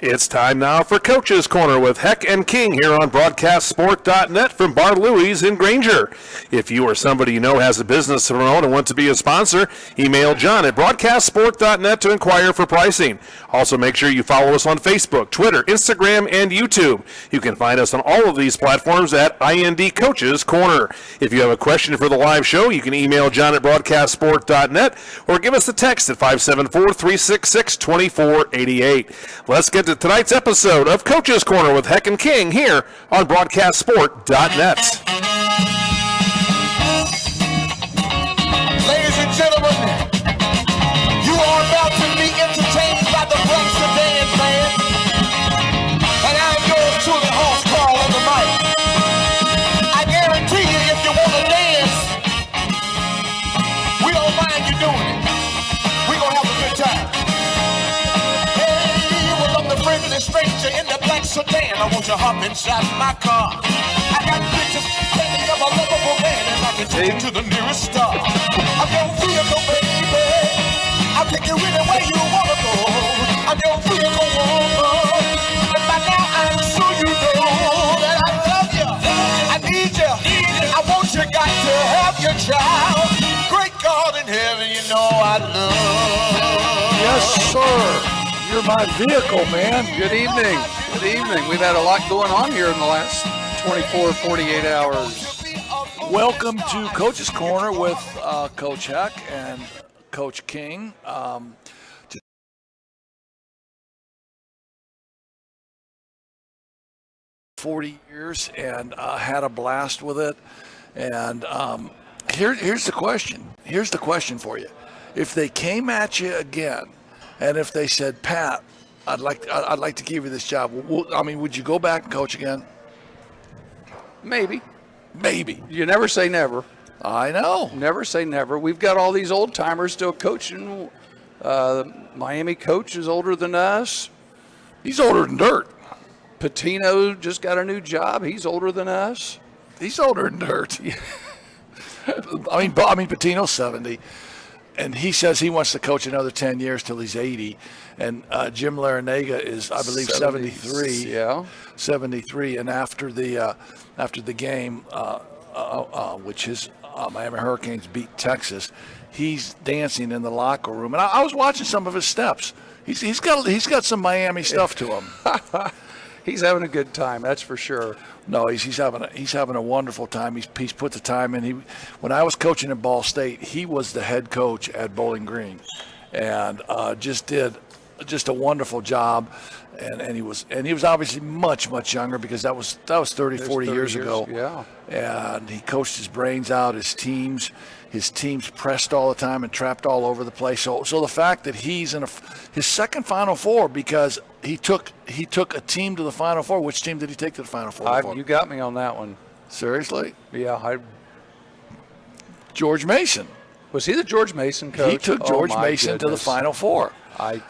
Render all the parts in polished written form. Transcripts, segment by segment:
It's time now for Coach's Corner with Heck and King here on BroadcastSport.net from Bar Louie's in Granger. If you or somebody you know has a business to promote and want to be a sponsor, email John at BroadcastSport.net to inquire for pricing. Also, make sure you follow us on Facebook, Twitter, Instagram, and YouTube. You can find us on all of these platforms at IND Coach's Corner. If you have a question for the live show, you can email John at BroadcastSport.net or give us a text at 574-366-2488. Let's get to tonight's episode of Coach's Corner with Heck and King here on BroadcastSport.net. Ladies and gentlemen, you are about to be entertained by the Black Sedan Band, and I'm yours truly, Horse Carl on the mic. I guarantee you, if you want to dance, we don't mind you doing it. We're going to have a good time. Friendly stranger in the black sedan, I want you hop inside my car. I got pictures standing of a lovable man, and I can take you to the nearest star. I'm your vehicle, baby. I'll take you anywhere you wanna go. I'm your vehicle, woman. And by now I'm sure you know that I love you. I need you. I want you, got to have your child. Great God in heaven, you know I love. Yes, sir. You're my vehicle, man. Good evening. Good evening. We've had a lot going on here in the last 24, 48 hours. Welcome to Coach's Corner with Coach Heck and Coach King. 40 years and had a blast with it. And here's the question. Here's the question for you. If they came at you again, and if they said, Pat, I'd like to give you this job, would you go back and coach again? Maybe. You never say never. I know. Never say never. We've got all these old timers still coaching. Miami coach is older than us. He's older than dirt. Patino just got a new job. He's older than us. He's older than dirt. Patino's 70. And he says he wants to coach another 10 years till he's 80. And Jim Larinaga is, I believe, 73. Yeah. 73. And after the game, which is Miami Hurricanes beat Texas, he's dancing in the locker room. And I was watching some of his steps. He's got some Miami stuff to him. He's having a good time, that's for sure. No, he's having a wonderful time. He's put the time in. When I was coaching at Ball State, he was the head coach at Bowling Green, and just did a wonderful job. And he was obviously much younger because that was 30, 40 years ago. Yeah. And he coached his brains out. His teams pressed all the time and trapped all over the place. So the fact that he's in his second Final Four, because he took a team to the Final Four. Which team did he take to the Final Four? You got me on that one. Seriously? Yeah. George Mason. Was he the George Mason coach? He took George Mason to the Final Four. I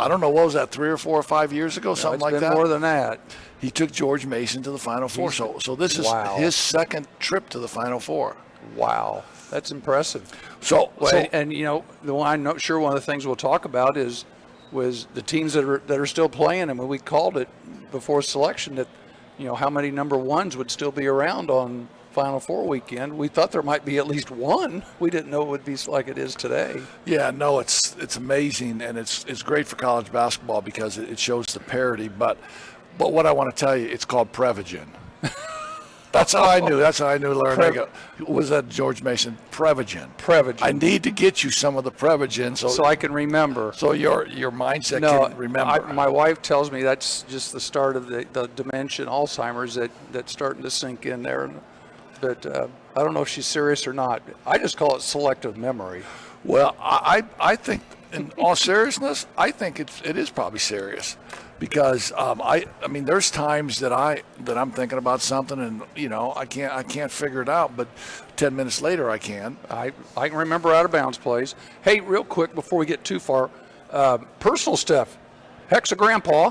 don't know, what was that, 3 or 4 or 5 years ago, something like that? It's been more than that. He took George Mason to the Final Four. So this is his second trip to the Final Four. Wow. That's impressive. And you know, I'm not sure one of the things we'll talk about was the teams that are still playing. And when we called it before selection that, you know, how many number ones would still be around on Final Four weekend. We thought there might be at least one. We didn't know it would be like it is today. Yeah, no, it's amazing, and it's great for college basketball because it shows the parity. But what I want to tell you, it's called Prevagen. That's how I knew. Larinaga was that George Mason. Prevagen. I need to get you some of the Prevagen so I can remember. So your mindset can remember. My wife tells me that's just the start of the dementia, Alzheimer's that's starting to sink in there. But I don't know if she's serious or not. I just call it selective memory. Well, I think, in all seriousness, I think it is probably serious, because I mean there's times that I'm thinking about something and you know I can't figure it out, but 10 minutes later I can. I can remember out of bounds plays. Hey, real quick before we get too far, personal stuff. Heck's a grandpa.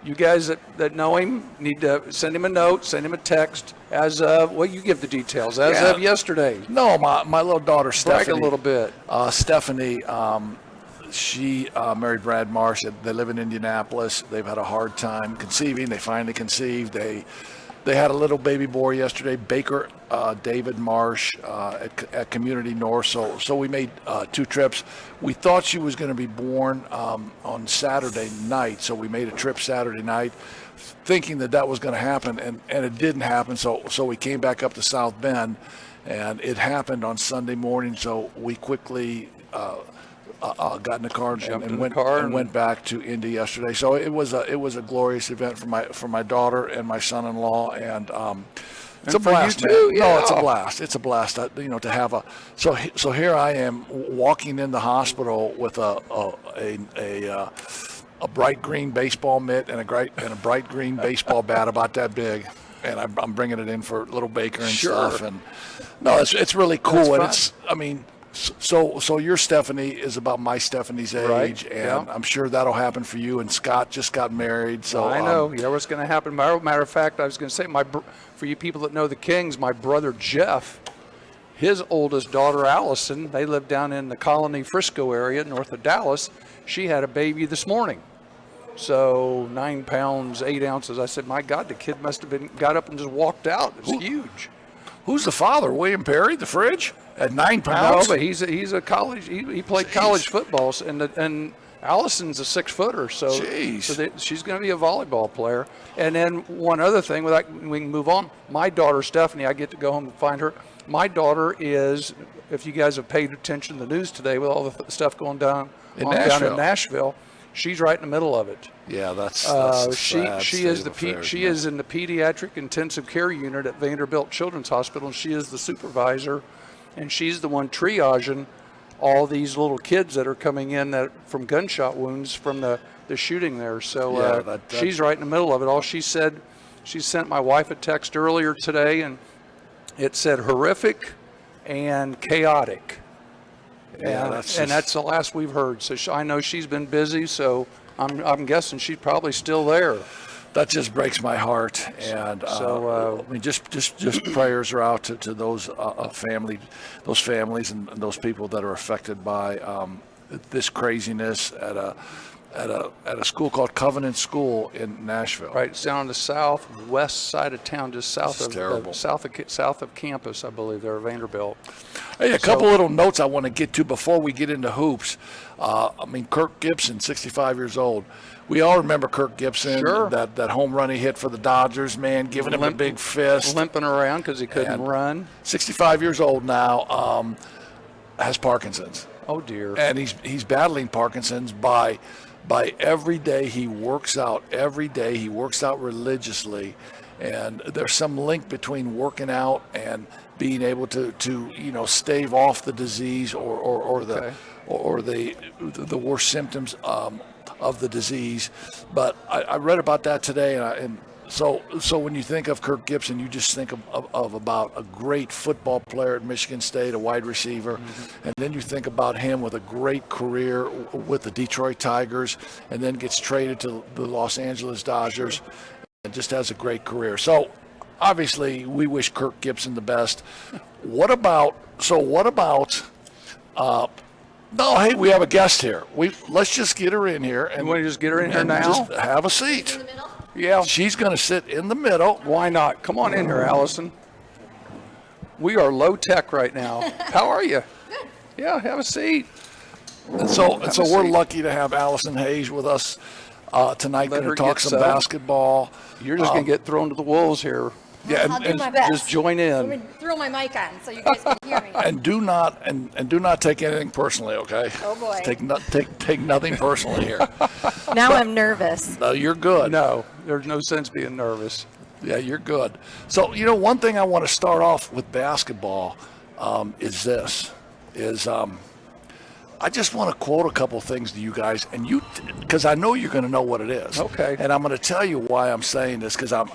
You guys that know him need to send him a note, send him a text. As of, well, you give the details. As of yesterday. No, my little daughter Stephanie. Brag a little bit. Stephanie she married Brad Marsh. They live in Indianapolis. They've had a hard time conceiving. They finally conceived. They had a little baby boy yesterday, Baker David Marsh at Community North. So we made 2 trips. We thought she was going to be born on Saturday night, so we made a trip Saturday night, thinking that was going to happen, and it didn't happen. So we came back up to South Bend, and it happened on Sunday morning. So we quickly got in the car and went back to Indy yesterday. So it was a glorious event for my daughter and my son-in-law, and it's a blast. For you too, No, yeah. it's a blast. It's a blast. To have a so here I am walking in the hospital with a bright green baseball mitt and a bright green baseball bat about that big. And I'm bringing it in for little Baker and stuff. And no, it's really cool. And so your Stephanie is about my Stephanie's age, Right, and yeah. I'm sure that'll happen for you. And Scott just got married, so I know. What's going to happen. Matter of fact, I was going to say, for you people that know the Kings, my brother Jeff, his oldest daughter Allison, they live down in the Colony, Frisco area, north of Dallas. She had a baby this morning. So 9 pounds, 8 ounces. I said, my God, the kid must have got up and just walked out. It was huge. Who's the father? William Perry, the fridge, at 9 pounds. No, but he's a college. He played college football, and Allison's a 6-footer. So, Jeez. She's going to be a volleyball player. And then one other thing, we can move on. My daughter Stephanie, I get to go home and find her. My daughter is, if you guys have paid attention to the news today with all the stuff going down in Nashville, she's right in the middle of it. Yeah, that's she is is in the pediatric intensive care unit at Vanderbilt Children's Hospital, and she is the supervisor, and she's the one triaging all these little kids that are coming in from gunshot wounds from the shooting there. So she's right in the middle of it all. She said she sent my wife a text earlier today, and it said horrific and chaotic. Yeah, and that's the last we've heard. So I know she's been busy, so I'm guessing she's probably still there. That just breaks my heart. And just prayers are out to those families and those people that are affected by this craziness at a school called Covenant School in Nashville. Right, it's down on the southwest side of town, just south of campus, I believe. They're at Vanderbilt. Hey, a couple little notes I want to get to before we get into hoops. Kirk Gibson, 65 years old. We all remember Kirk Gibson, sure. that home run he hit for the Dodgers, man, giving him a big fist. Limping around because he couldn't run. 65 years old now, has Parkinson's. Oh, dear. And he's battling Parkinson's by every day he works out. Every day he works out religiously. And there's some link between working out and being able to stave off the disease or the worst symptoms of the disease. But I read about that today, and so when you think of Kirk Gibson, you just think of about a great football player at Michigan State, a wide receiver, and then you think about him with a great career with the Detroit Tigers, and then gets traded to the Los Angeles Dodgers, and just has a great career. So obviously we wish Kirk Gibson the best. What about no, hey, we have a guest here. Let's just get her in here. And you want to just get her in here now? Just have a seat. In the middle? Yeah. She's going to sit in the middle. Why not? Come on in here, Allison. We are low tech right now. How are you? Good. Yeah, have a seat. And so we're lucky to have Allison Hayes with us tonight. Going to talk some basketball. You're just going to get thrown to the wolves here. Yeah, I'll do my best. Just join in. Let me throw my mic on so you guys can hear me. And do not take anything personally, okay? Oh, boy. Take nothing personally here. Now I'm nervous. No, you're good. No, there's no sense being nervous. Yeah, you're good. So, one thing I want to start off with basketball is I just want to quote a couple things to you guys, and because I know you're going to know what it is. Okay. And I'm going to tell you why I'm saying this, because I'm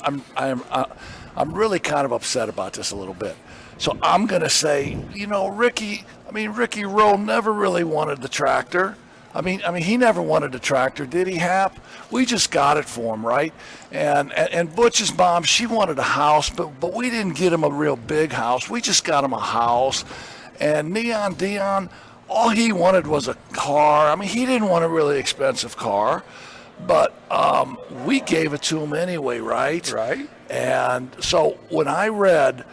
really kind of upset about this a little bit. So I'm going to say, Ricky Rowe never really wanted the tractor. I mean, he never wanted the tractor, did he, Hap? We just got it for him, right? And Butch's mom, she wanted a house, but we didn't get him a real big house. We just got him a house. And Neon Dion, all he wanted was a car. I mean, he didn't want a really expensive car, but we gave it to him anyway, right? Right. And so when I read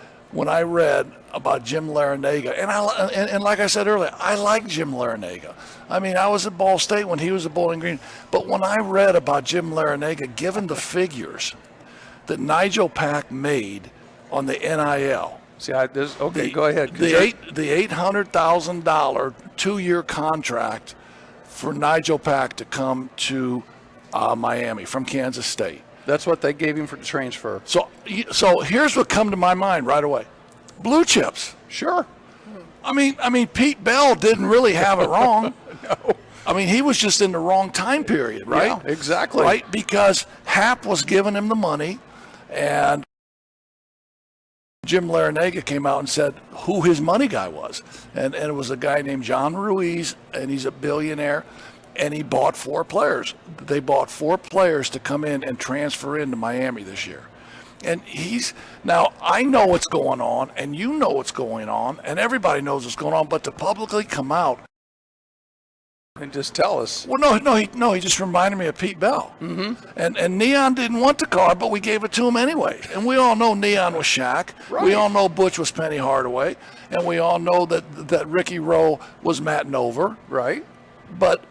about Jim Larinaga, and like I said earlier, I like Jim Larinaga. I mean, I was at Ball State when he was at Bowling Green, but when I read about Jim Larinaga, given the figures that Nigel Pack made on the NIL. See, go ahead. The $800,000 2-year contract for Nigel Pack to come to Miami from Kansas State. That's what they gave him for the transfer. So here's what come to my mind right away: blue chips. Sure. I mean, Pete Bell didn't really have it wrong. No. I mean, he was just in the wrong time period, right? Yeah, exactly. Right, because Hap was giving him the money, and Jim Larinaga came out and said who his money guy was. And it was a guy named John Ruiz, and he's a billionaire, and he bought 4 players. They bought 4 players to come in and transfer into Miami this year. And now I know what's going on, and you know what's going on, and everybody knows what's going on, but to publicly come out and just tell us. Well, he just reminded me of Pete Bell. Mm-hmm. And Neon didn't want the car, but we gave it to him anyway. And we all know Neon was Shaq. Right. We all know Butch was Penny Hardaway. And we all know that Ricky Rowe was Matt Nover. Right. But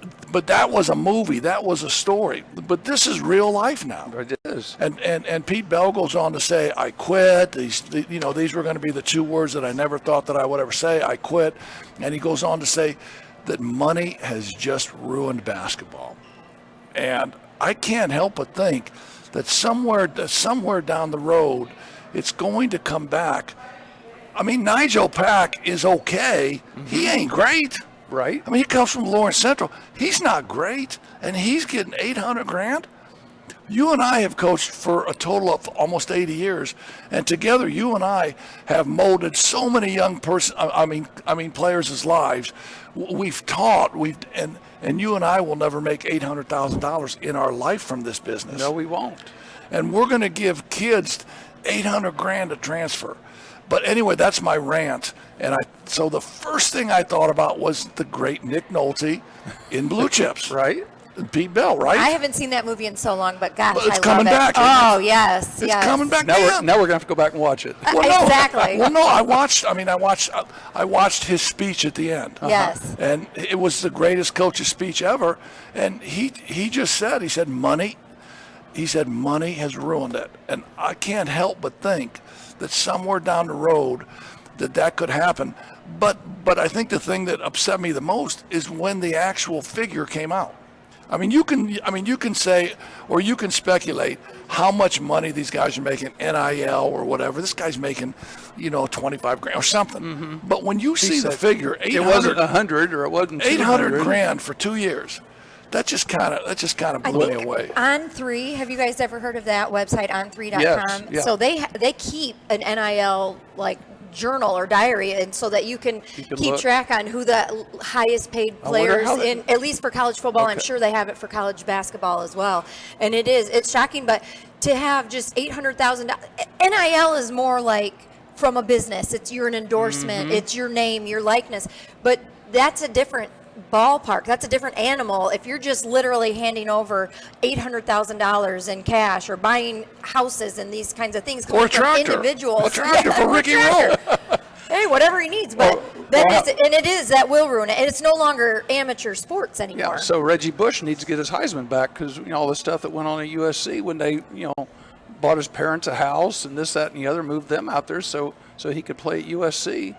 that was a movie. That was a story. But this is real life now. It is. And Pete Bell goes on to say, I quit. These were going to be the 2 words that I never thought that I would ever say. I quit. And he goes on to say that money has just ruined basketball. And I can't help but think that somewhere down the road, it's going to come back. I mean, Nigel Pack is okay. Mm-hmm. He ain't great. Right. I mean, he comes from Lawrence Central. He's not great, and he's getting $800,000. You and I have coached for a total of almost 80 years, and together you and I have molded so many young players' lives. We've taught, and you and I will never make $800,000 in our life from this business. No, we won't. And we're going to give kids $800,000 to transfer. But anyway, that's my rant. And so the first thing I thought about was the great Nick Nolte in Blue Chips. Right. Pete Bell, right? I haven't seen that movie in so long, but gosh, Well, it's I coming love back, it. isn't Oh, it? yes, It's yes. coming back Now again. we're going to have to go back and watch it. Well, no. Exactly. Well, no, I watched his speech at the end. Yes. And it was the greatest coach's speech ever. And he just said money has ruined it. And I can't help but think that somewhere down the road that could happen. But I think the thing that upset me the most is when the actual figure came out. I mean, you can say, or you can speculate how much money these guys are making, NIL or whatever. This guy's making, $25,000 or something. Mm-hmm. But when you see the figure, it wasn't 100 or it wasn't $800,000 for 2 years. That just kind of blew me away. On3, have you guys ever heard of that website, on3.com? Yes, yeah. So they keep an NIL journal or diary, and so that you can keep track on who the highest paid players at least for college football. Okay. I'm sure they have it for college basketball as well. And it's shocking, but to have just $800,000, NIL is more like from a business. You're an endorsement. Mm-hmm. It's your name, your likeness. But that's a different ballpark. That's a different animal. If you're just literally handing over $800,000 in cash or buying houses and these kinds of things or a tractor, individuals, a tractor for Ricky Rowe. Hey, whatever he needs, but that will ruin it. And it's no longer amateur sports anymore. Yeah. So Reggie Bush needs to get his Heisman back because all the stuff that went on at USC when they bought his parents a house and this, that, and the other, moved them out there so he could play at USC.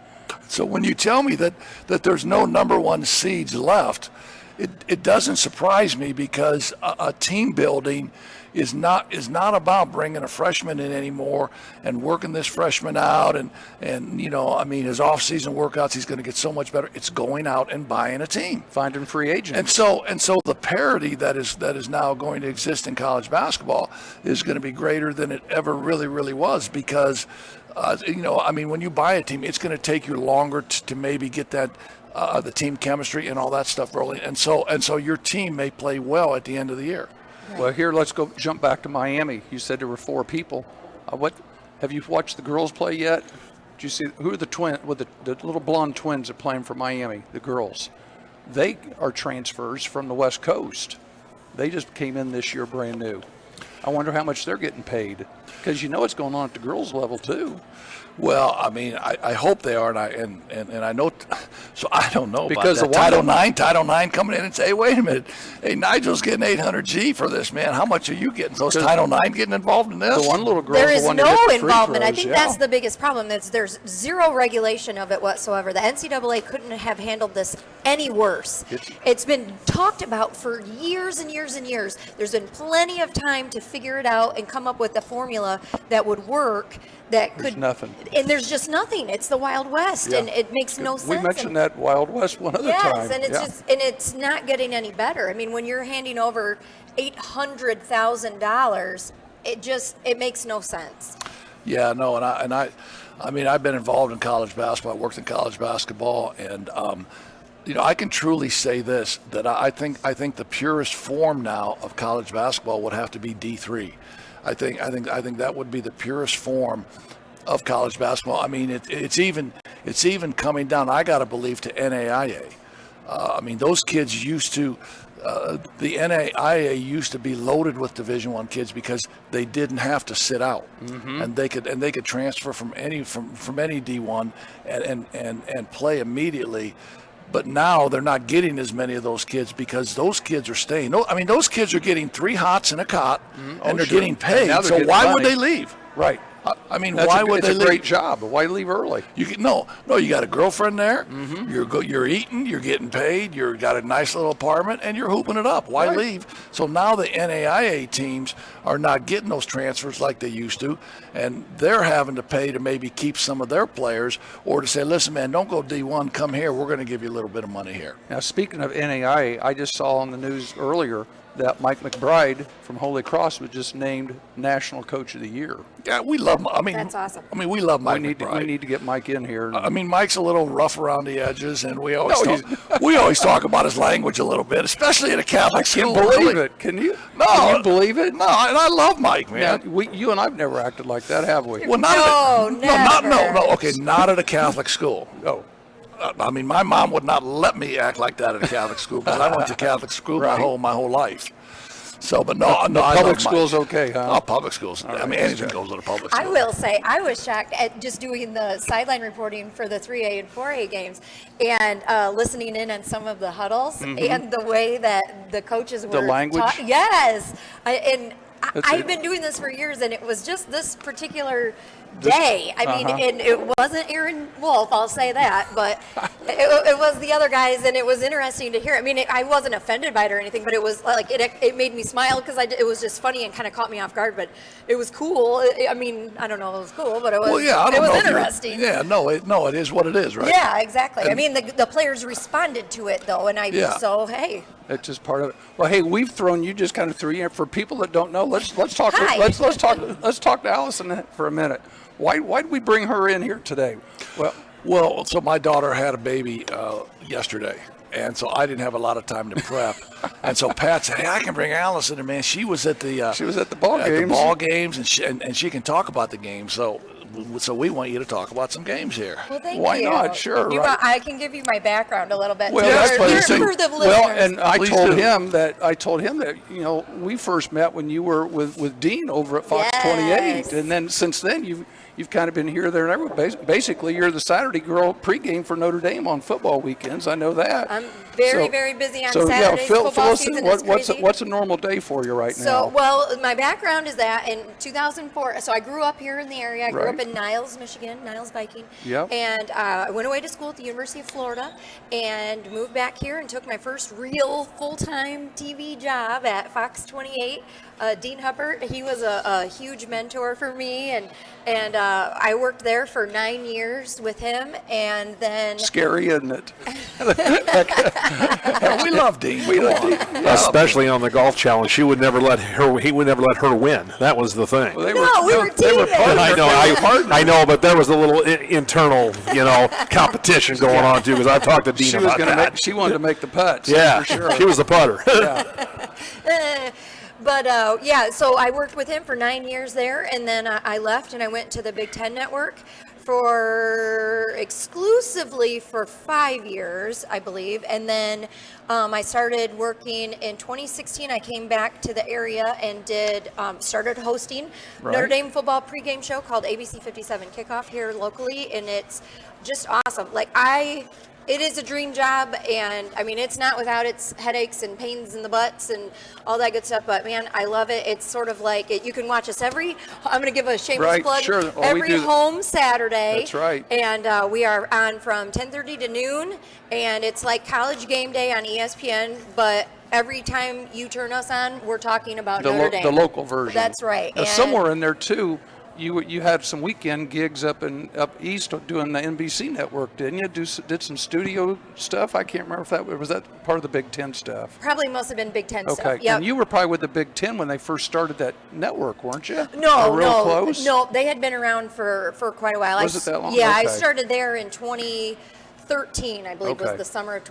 So when you tell me that there's no number 1 seeds left, it doesn't surprise me because a team building is not about bringing a freshman in anymore and working this freshman out and his off-season workouts, he's going to get so much better. It's going out and buying a team, finding free agents. And so the parity that is now going to exist in college basketball is going to be greater than it ever really, really was because when you buy a team, it's going to take you longer to maybe get that the team chemistry and all that stuff rolling, and so your team may play well at the end of the year. Well, here let's go jump back to Miami. You said there were 4 people. What have you watched the girls play yet? Did you see who are the little blonde twins that playing for Miami? The girls, they are transfers from the West Coast. They just came in this year brand new. I wonder how much they're getting paid, because you know what's going on at the girls level too. Well, I mean, I hope they are, and I know. So I don't know because about that. Title IX coming in and say, hey, wait a minute, hey, Nigel's getting $800G for this, man. How much are you getting? So is Title IX getting involved in this? The one little girl, there is the no free involvement. throws, I think that's the biggest problem. There's zero regulation of it whatsoever. The NCAA couldn't have handled this any worse. It's been talked about for years and years and years. There's been plenty of time to figure it out and come up with a formula that would work. There's nothing. And there's just nothing. It's the Wild West, and it makes no sense. We mentioned that Wild West one other time. Yes, and it's it's not getting any better. I mean, when you're handing over $800,000, it makes no sense. Yeah, no, I mean, I've been involved in college basketball. I worked in college basketball, and I can truly say this, that I think the purest form now of college basketball would have to be D3. I think that would be the purest form of college basketball. I mean, it's even coming down, I got to believe, to NAIA. I mean, those kids used to, the NAIA used to be loaded with Division I kids because they didn't have to sit out, and they could transfer from any D1 and play immediately. But now they're not getting as many of those kids because those kids are staying. I mean, those kids are getting 3 hots in a cot, and they're getting paid. So why would they leave? Right. I mean, why would they leave? It's a great job, but why leave early? You got a girlfriend there. You're eating. You're getting paid. You got a nice little apartment, and you're hooping it up. Why leave? So now the NAIA teams are not getting those transfers like they used to, and they're having to pay to maybe keep some of their players, or to say, listen, man, don't go D1. Come here. We're going to give you a little bit of money here. Now, speaking of NAIA, I just saw on the news earlier that Mike McBride from Holy Cross was just named National Coach of the Year. Yeah, we love. I mean, that's awesome. I mean, we love Mike. We need to get Mike in here. I mean, Mike's a little rough around the edges, and we always talk about his language a little bit, especially at a Catholic school. I can't believe it. Can you? No, can you believe it? No, and I love Mike, man. Now, you and I've never acted like that, have we? Well, never. Okay, not at a Catholic school. Oh. I mean, my mom would not let me act like that at a Catholic school because I went to Catholic school my whole life. So, but no, public school's okay, huh? No, public schools. I mean, anything goes to the public school. I will say, I was shocked at just doing the sideline reporting for the 3A and 4A games and listening in on some of the huddles and the way that the coaches were. The language? Yes. I've been doing this for years, and it was just this particular day. I mean, and it wasn't Aaron Wolf, I'll say that, but it was the other guys, and it was interesting to hear. I mean, I wasn't offended by it or anything, but it was like it made me smile because it was just funny and kind of caught me off guard. But it was cool. I mean, I don't know if it was cool, but it was. Well, yeah, it was interesting. Yeah, it is what it is, right? Yeah, exactly. I mean, the players responded to it though, and so hey. It's just part of it. Well, hey, we've thrown you just kind of threw you in. For people that don't know, let's talk. Hi. Let's talk to Allison for a minute. Why did we bring her in here today? Well, so my daughter had a baby yesterday, and so I didn't have a lot of time to prep. And so Pat said, "Hey, I can bring Allison in, man. She was at the ball games, and she can talk about the game. So we want you to talk about some games here." Well, thank Why you. not? Sure. Right. I can give you my background a little bit. Well, yes, please. for the listeners. Well, and I Please told do. him that we first met when you were with Dean over at Fox 28, and then since then you've kind of been here, there, and everywhere. Basically, you're the Saturday girl pregame for Notre Dame on football weekends. I know that. I'm very busy on so Saturdays. Phil, Football season is crazy. what's a normal day for you right now? So, well, my background is that in 2004, so I grew up here in the area. I grew up in Niles, Michigan, Niles Viking. Yep. And I went away to school at the University of Florida and moved back here and took my first real full-time TV job at Fox 28. Dean Huppert, he was a huge mentor for me, and I worked there for 9 years with him, and then Scary, isn't it? We love Dean. We love Dean. Especially on the golf challenge, he would never let her win. That was the thing. Well, we were teammates. I know, but there was a little internal, competition going on too. Because I talked to Dean about that. She wanted to make the putts. Yeah, for sure. She was the putter. But so I worked with him for 9 years there, and then I left and I went to the Big Ten Network exclusively for 5 years, I believe. And then I started working in 2016. I came back to the area and started hosting Notre Dame football pregame show called ABC 57 Kickoff here locally. And it's just awesome. It is a dream job, and I mean, it's not without its headaches and pains in the butts and all that good stuff, but man, I love it. It's sort of like you can watch us I'm going to give a shameless plug, sure. Well, every home Saturday. That's right. And we are on from 10:30 to noon, and it's like College Game Day on ESPN, but every time you turn us on, we're talking about Notre Dame. The local version. That's right. Now, somewhere in there, too, you had some weekend gigs up east doing the NBC network, didn't you? Did some studio stuff? I can't remember if was that part of the Big Ten stuff. Probably must have been Big Ten stuff. Okay. Yep. And you were probably with the Big Ten when they first started that network, weren't you? No, close? No, they had been around for quite a while. Was it that long? Yeah, Okay. I started there in 2013, I believe, was the summer of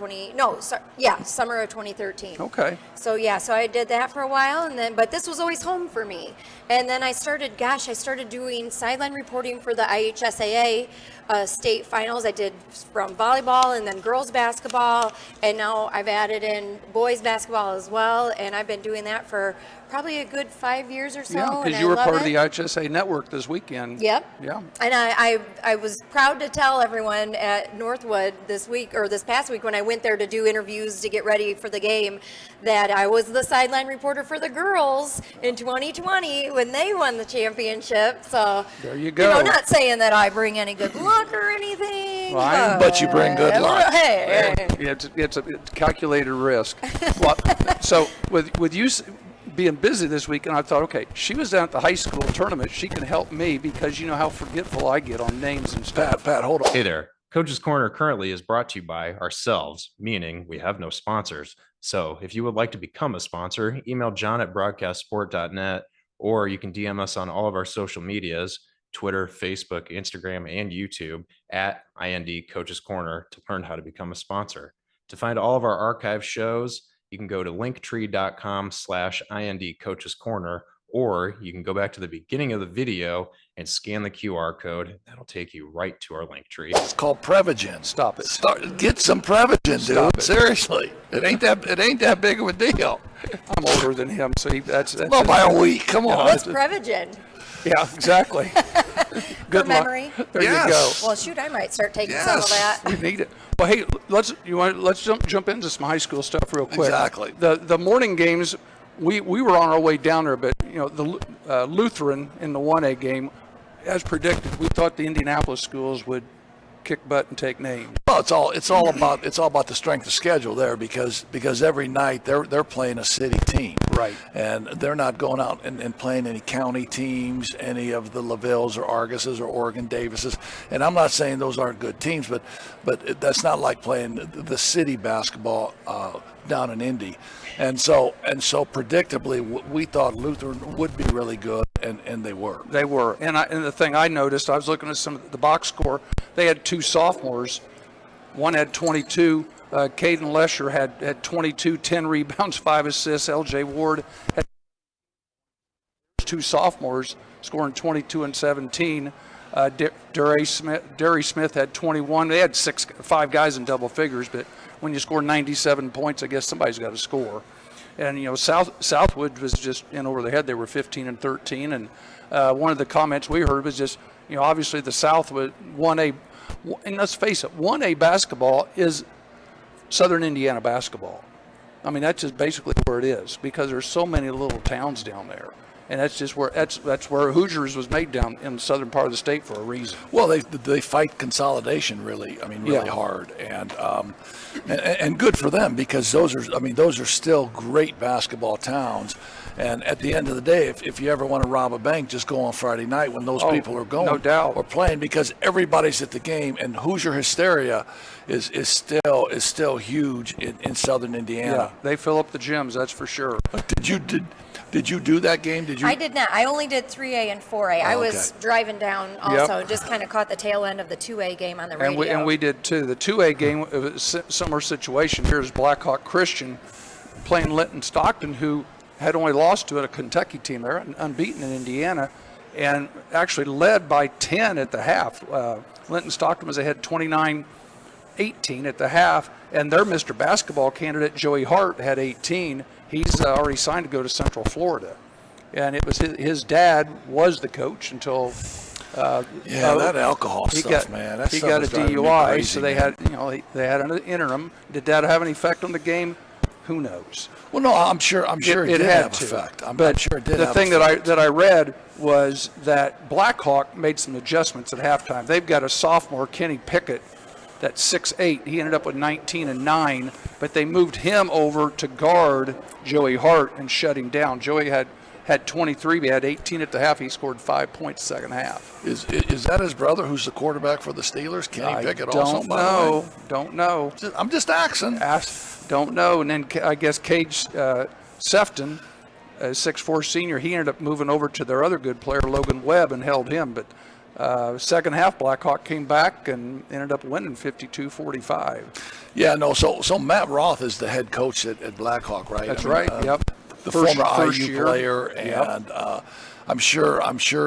summer of 2013. Okay. So I did that for a while, but this was always home for me. And then I started doing sideline reporting for the IHSAA state finals. I did from volleyball and then girls basketball, and now I've added in boys basketball as well, and I've been doing that for probably a good 5 years or so. Yeah, because you were part of the IHSAA network this weekend. Yep. Yeah. And I was proud to tell everyone at Northwood this past week when I went there to do interviews to get ready for the game that I was the sideline reporter for the girls in 2020 when they won the championship. So there you go. Not saying that I bring any good luck or anything. But you bring good luck. Hey. It's a calculated risk. Well, so with you being busy this week, and I thought, okay, she was down at the high school tournament. She can help me because you know how forgetful I get on names and stuff. Pat, hold on. Hey there. Coach's Corner currently is brought to you by ourselves, meaning we have no sponsors. So if you would like to become a sponsor, email john@broadcastsport.net, or you can DM us on all of our social medias, Twitter, Facebook, Instagram, and YouTube at IND Coach's Corner to learn how to become a sponsor. To find all of our archive shows, you can go to linktree.com/IND Coach's Corner, or you can go back to the beginning of the video and scan the QR code. That'll take you right to our link tree. It's called Prevagen. Stop it. Get some Prevagen, dude. Stop it. Seriously, it ain't that big of a deal. I'm older than him, so that's Well, by a week. Come on. What's Prevagen? Yeah, exactly. Good luck. memory? There Yes. you go. Well, shoot, I might start taking some of that. We need it. Well, hey, let's jump into some high school stuff real quick. Exactly. The morning games, we were on our way down there, but the Lutheran in the 1A game, as predicted, we thought the Indianapolis schools would kick butt and take names. Well, it's all about the strength of schedule there because every night they're playing a city team, Right. And they're not going out and playing any county teams, any of the Lavilles or Arguses or Oregon Davises. And I'm not saying those aren't good teams, but that's not like playing the city basketball down in Indy. And so predictably, we thought Lutheran would be really good, and they were. They were. And the thing I noticed, I was looking at some of the box score. They had two sophomores. One had 22. Caden Lesher had 22, 10 rebounds, 5 assists. L.J. Ward had two sophomores scoring 22 and 17. Derry Smith had 21. They had 5 guys in double figures, but when you score 97 points, I guess somebody's got to score. And Southwood was just in over their head. They were 15 and 13. And one of the comments we heard was just, obviously the Southwood 1A, and let's face it, 1A basketball is Southern Indiana basketball. I mean, that's just basically where it is because there's so many little towns down there. And that's just where that's where Hoosiers was made down in the southern part of the state for a reason. Well, they fight consolidation really hard, and good for them because those are still great basketball towns. And at the end of the day, if you ever want to rob a bank, just go on Friday night when those people are going, no doubt, or playing because everybody's at the game. And Hoosier hysteria is still huge in Southern Indiana. Yeah, they fill up the gyms, that's for sure. But did you do that game? Did you? I did not. I only did 3A and 4A. I was driving down also, just kind of caught the tail end of the 2A game on the radio. And we did too. The 2A game, it was a similar situation. Here's Blackhawk Christian playing Linton Stockton, who had only lost to a Kentucky team. They're unbeaten in Indiana. and actually led by 10 at the half. Linton Stockton was ahead 29-18 at the half, and their Mr. Basketball candidate, Joey Hart, had 18. He's already signed to go to Central Florida. And it was his dad was the coach until that alcohol stuff, man. That he stuff got a is driving me DUI, crazy, so they man. had they had an interim. Did that have an effect on the game? Who knows? Well, no, I'm sure it did had have to. effect. I'm But sure it did. The have thing effect. that I read was that Blackhawk made some adjustments at halftime. They've got a sophomore, Kenny Pickett, that's 6'8". He ended up with 19 and 9, but they moved him over to guard Joey Hart and shut him down. Joey had 23. He had 18 at the half. He scored 5 points second half. Is that his brother who's the quarterback for the Steelers? Kenny Pickett also? Don't know. I'm just asking. Don't know. And then I guess Cage Sefton, a 6'4" senior, he ended up moving over to their other good player, Logan Webb, and held him. But second half, Blackhawk came back and ended up winning 52-45. Yeah, no. So Matt Roth is the head coach at Blackhawk, right? That's right. Yep. The First former IU year. player, and I'm sure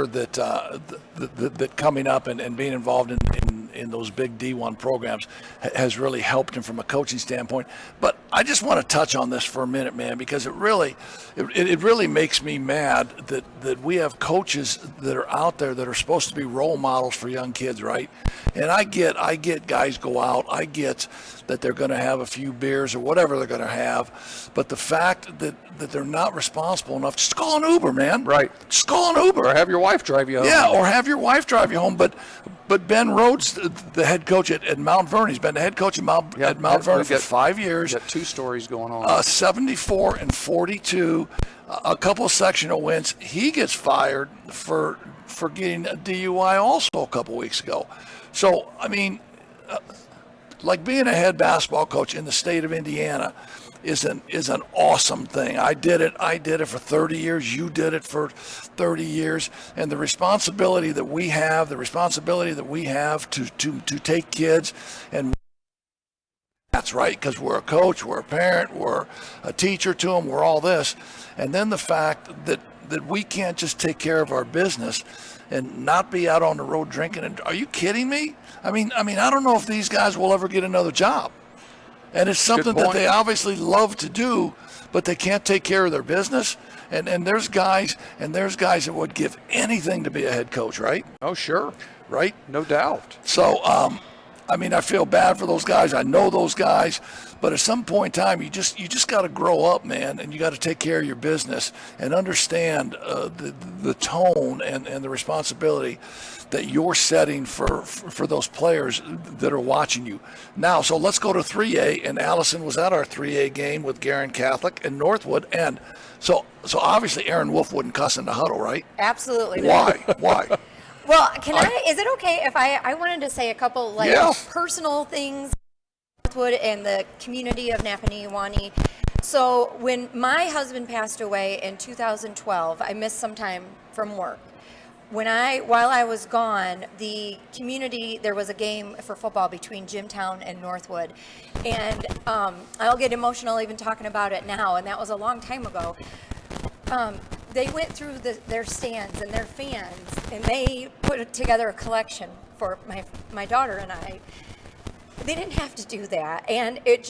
that that coming up and being involved in those big D1 programs has really helped him from a coaching standpoint. But I just want to touch on this for a minute, man, because it really makes me mad that we have coaches that are out there that are supposed to be role models for young kids, right? And I get guys go out. I get that they're going to have a few beers or whatever they're going to have, but the fact that they're not responsible enough, just call an Uber, man. Right. Just call an Uber. Or have your wife drive you home. Yeah, or have your wife drive you home. But Ben Rhodes, the head coach at Mount Vernon, he's been the head coach at Mount Vernon for 5 years. We've got two stories going on. 74 and 42, a couple sectional wins. He gets fired for getting a DUI also a couple weeks ago. So, I mean, like being a head basketball coach in the state of Indiana is an awesome thing. I did it for 30 years. You did it for 30 years. And the responsibility that we have to take kids, and that's right, because we're a coach, we're a parent, we're a teacher to them, we're all this. And then the fact that we can't just take care of our business and not be out on the road drinking. And are you kidding me? I mean, I don't know if these guys will ever get another job. And it's something that they obviously love to do, but they can't take care of their business. And there's guys that would give anything to be a head coach, right? Oh, sure. Right? No doubt. So, I feel bad for those guys. I know those guys. But at some point in time, you just got to grow up, man, and you got to take care of your business and understand the tone and the responsibility that you're setting for those players that are watching you. Now, so let's go to 3A, and Allison was at our 3A game with Guerin Catholic and Northwood, and so obviously Aaron Wolf wouldn't cuss in the huddle, right? Absolutely not. Why? Well, is it okay if I wanted to say a couple personal things? Northwood and the community of Napaniwani. So when my husband passed away in 2012, I missed some time from work. While I was gone, the community, there was a game for football between Jimtown and Northwood. And I'll get emotional even talking about it now, and that was a long time ago. They went through their stands and their fans, and they put together a collection for my daughter and I. They didn't have to do that, and it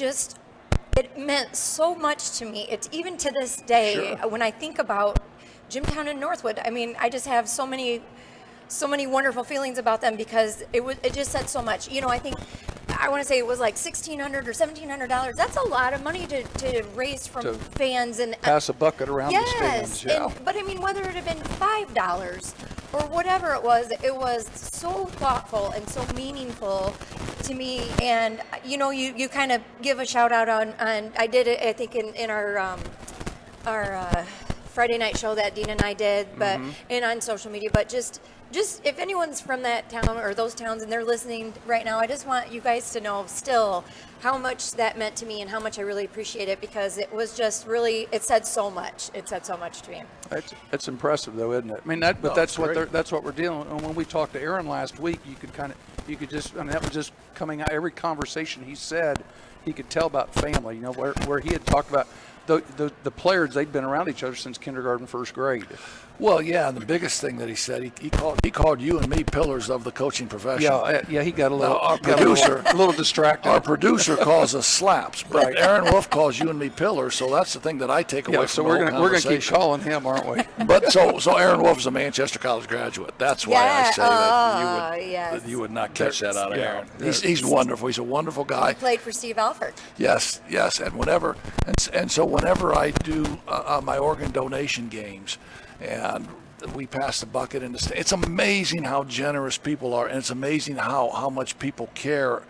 meant so much to me. It's even to this day, when I think about Jimtown and Northwood, I just have so many wonderful feelings about them because it just said so much. I want to say it was like $1,600 or $1,700. That's a lot of money to raise from fans and pass a bucket around the stands. Yeah. But whether it had been $5 or whatever it was so thoughtful and so meaningful to me. And you kind of give a shout out on I did it I think in our Friday night show that Dean and I did, but and on social media. But just if anyone's from that town or those towns and they're listening right now, I just want you guys to know still how much that meant to me and how much I really appreciate it, because it was just really, it said so much. It said so much to me. It's impressive though, isn't it? That's what we're dealing with. And when we talked to Aaron last week, that was just coming out. Every conversation he said, he could tell about family. Where he had talked about the players, they'd been around each other since kindergarten, first grade. Well, yeah, and the biggest thing that he said, he called you and me pillars of the coaching profession. Yeah, he got a little, Our producer, a little distracted. Our producer calls us slaps, but Aaron Wolf calls you and me pillars, so that's the thing that I take away from so the we're whole gonna keep conversation. calling him, aren't we? But so Aaron Wolf is a Manchester College graduate. That's why I say yes. that you would not catch that out of Aaron. He's wonderful. He's a wonderful guy. He played for Steve Alford. Yes, and so whenever I do my organ donation games, and we pass the bucket in the state, it's amazing how generous people are, and it's amazing how much people care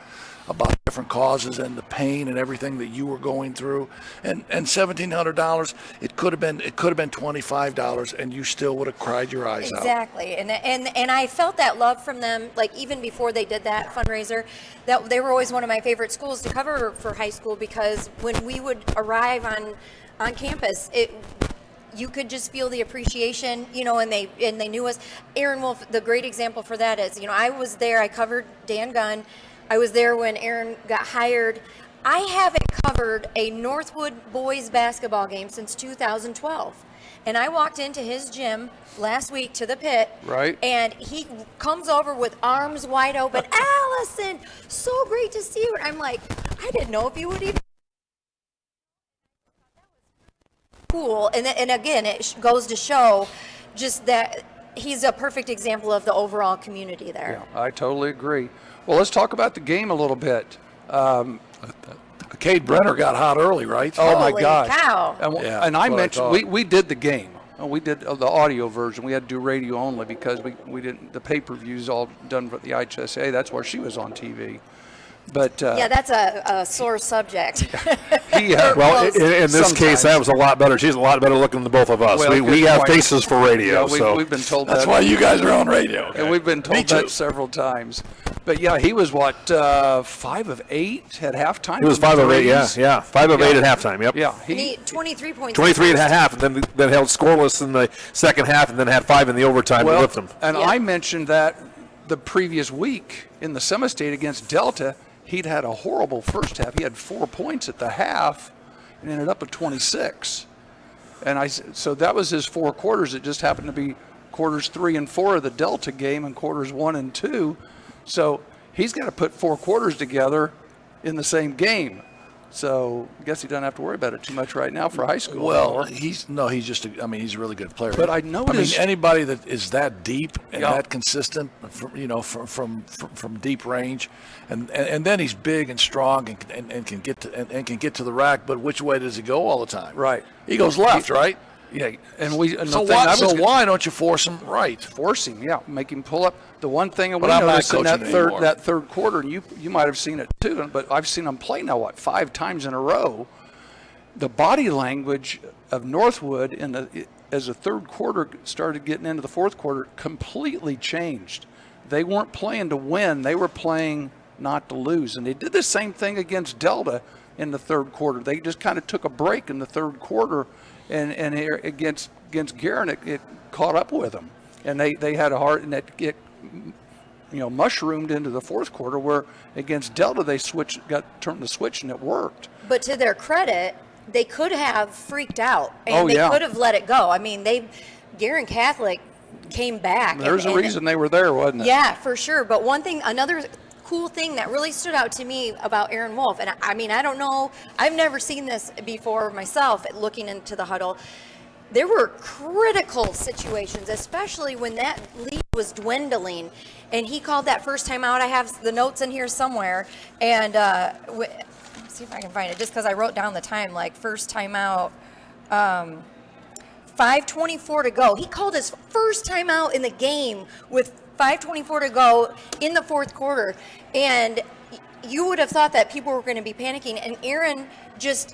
about different causes and the pain and everything that you were going through. And $1,700, it could have been $25, and you still would have cried your eyes out. Exactly, and I felt that love from them, like even before they did that fundraiser, that they were always one of my favorite schools to cover for high school, because when we would arrive on campus, you could just feel the appreciation, and they knew us. Aaron Wolf, the great example for that is, I was there, I covered Dan Gunn. I was there when Aaron got hired. I haven't covered a Northwood boys basketball game since 2012. And I walked into his gym last week to the pit. Right. And he comes over with arms wide open. Allison, so great to see you. And I'm like, I didn't know if you would even. Cool. And again, it goes to show just that he's a perfect example of the overall community there. Yeah, I totally agree. Well, let's talk about the game a little bit. Cade Brenner got hot early, right? Oh, Holy my gosh. cow. And I mentioned, we did the game. We did the audio version. We had to do radio only because we didn't, the pay-per-views all done for the IHSAA. That's where she was on TV. But yeah, that's a sore subject. Well, in this case, that was a lot better. She's a lot better looking than both of us. Well, we have faces for radio. Yeah, we've been told that's that. why you guys are on radio. And we've been told that several times. But yeah, he was 5 of 8 at halftime. He was 5 of 8, yeah. 5 of 8 at halftime, yep. Yeah. He 23 points. 23 at half, and then held scoreless in the second half, and then had 5 in the overtime to lift them. And I mentioned that the previous week in the semi-state against Delta, he'd had a horrible first half. He had 4 points at the half and ended up at 26. And so that was his 4 quarters. It just happened to be quarters 3 and 4 of the Delta game and quarters 1 and 2. So he's got to put 4 quarters together in the same game. So I guess he doesn't have to worry about it too much right now for high school. Well, he's he's a really good player. But I noticed, anybody that is that deep and that consistent, from deep range, and then he's big and strong and can get to the rack. But which way does he go all the time? Right. He goes left, right? Yeah, why don't you force him right? Force him, yeah, make him pull up. The one thing we I'm not noticed in coaching anymore. that third quarter, and you might have seen it too, but I've seen him play now 5 times in a row. The body language of Northwood as the third quarter started getting into the fourth quarter completely changed. They weren't playing to win; they were playing not to lose, and they did the same thing against Delta in the third quarter. They just kind of took a break in the third quarter. And against Guerin, it caught up with them, and they had a hard, and it mushroomed into the fourth quarter. Where against Delta they turned the switch and it worked. But to their credit, they could have freaked out and they could have let it go. I mean, Guerin Catholic came back. There's a reason they were there, wasn't it? Yeah, for sure. But another cool thing that really stood out to me about Aaron Wolf, and I mean, I don't know, I've never seen this before myself looking into the huddle. There were critical situations, especially when that lead was dwindling, and he called that first time out. I have the notes in here somewhere, and let's see if I can find it, just because I wrote down the time, like first time out, 5:24 to go. He called his first time out in the game with 5:24 to go in the fourth quarter, and you would have thought that people were going to be panicking, and Aaron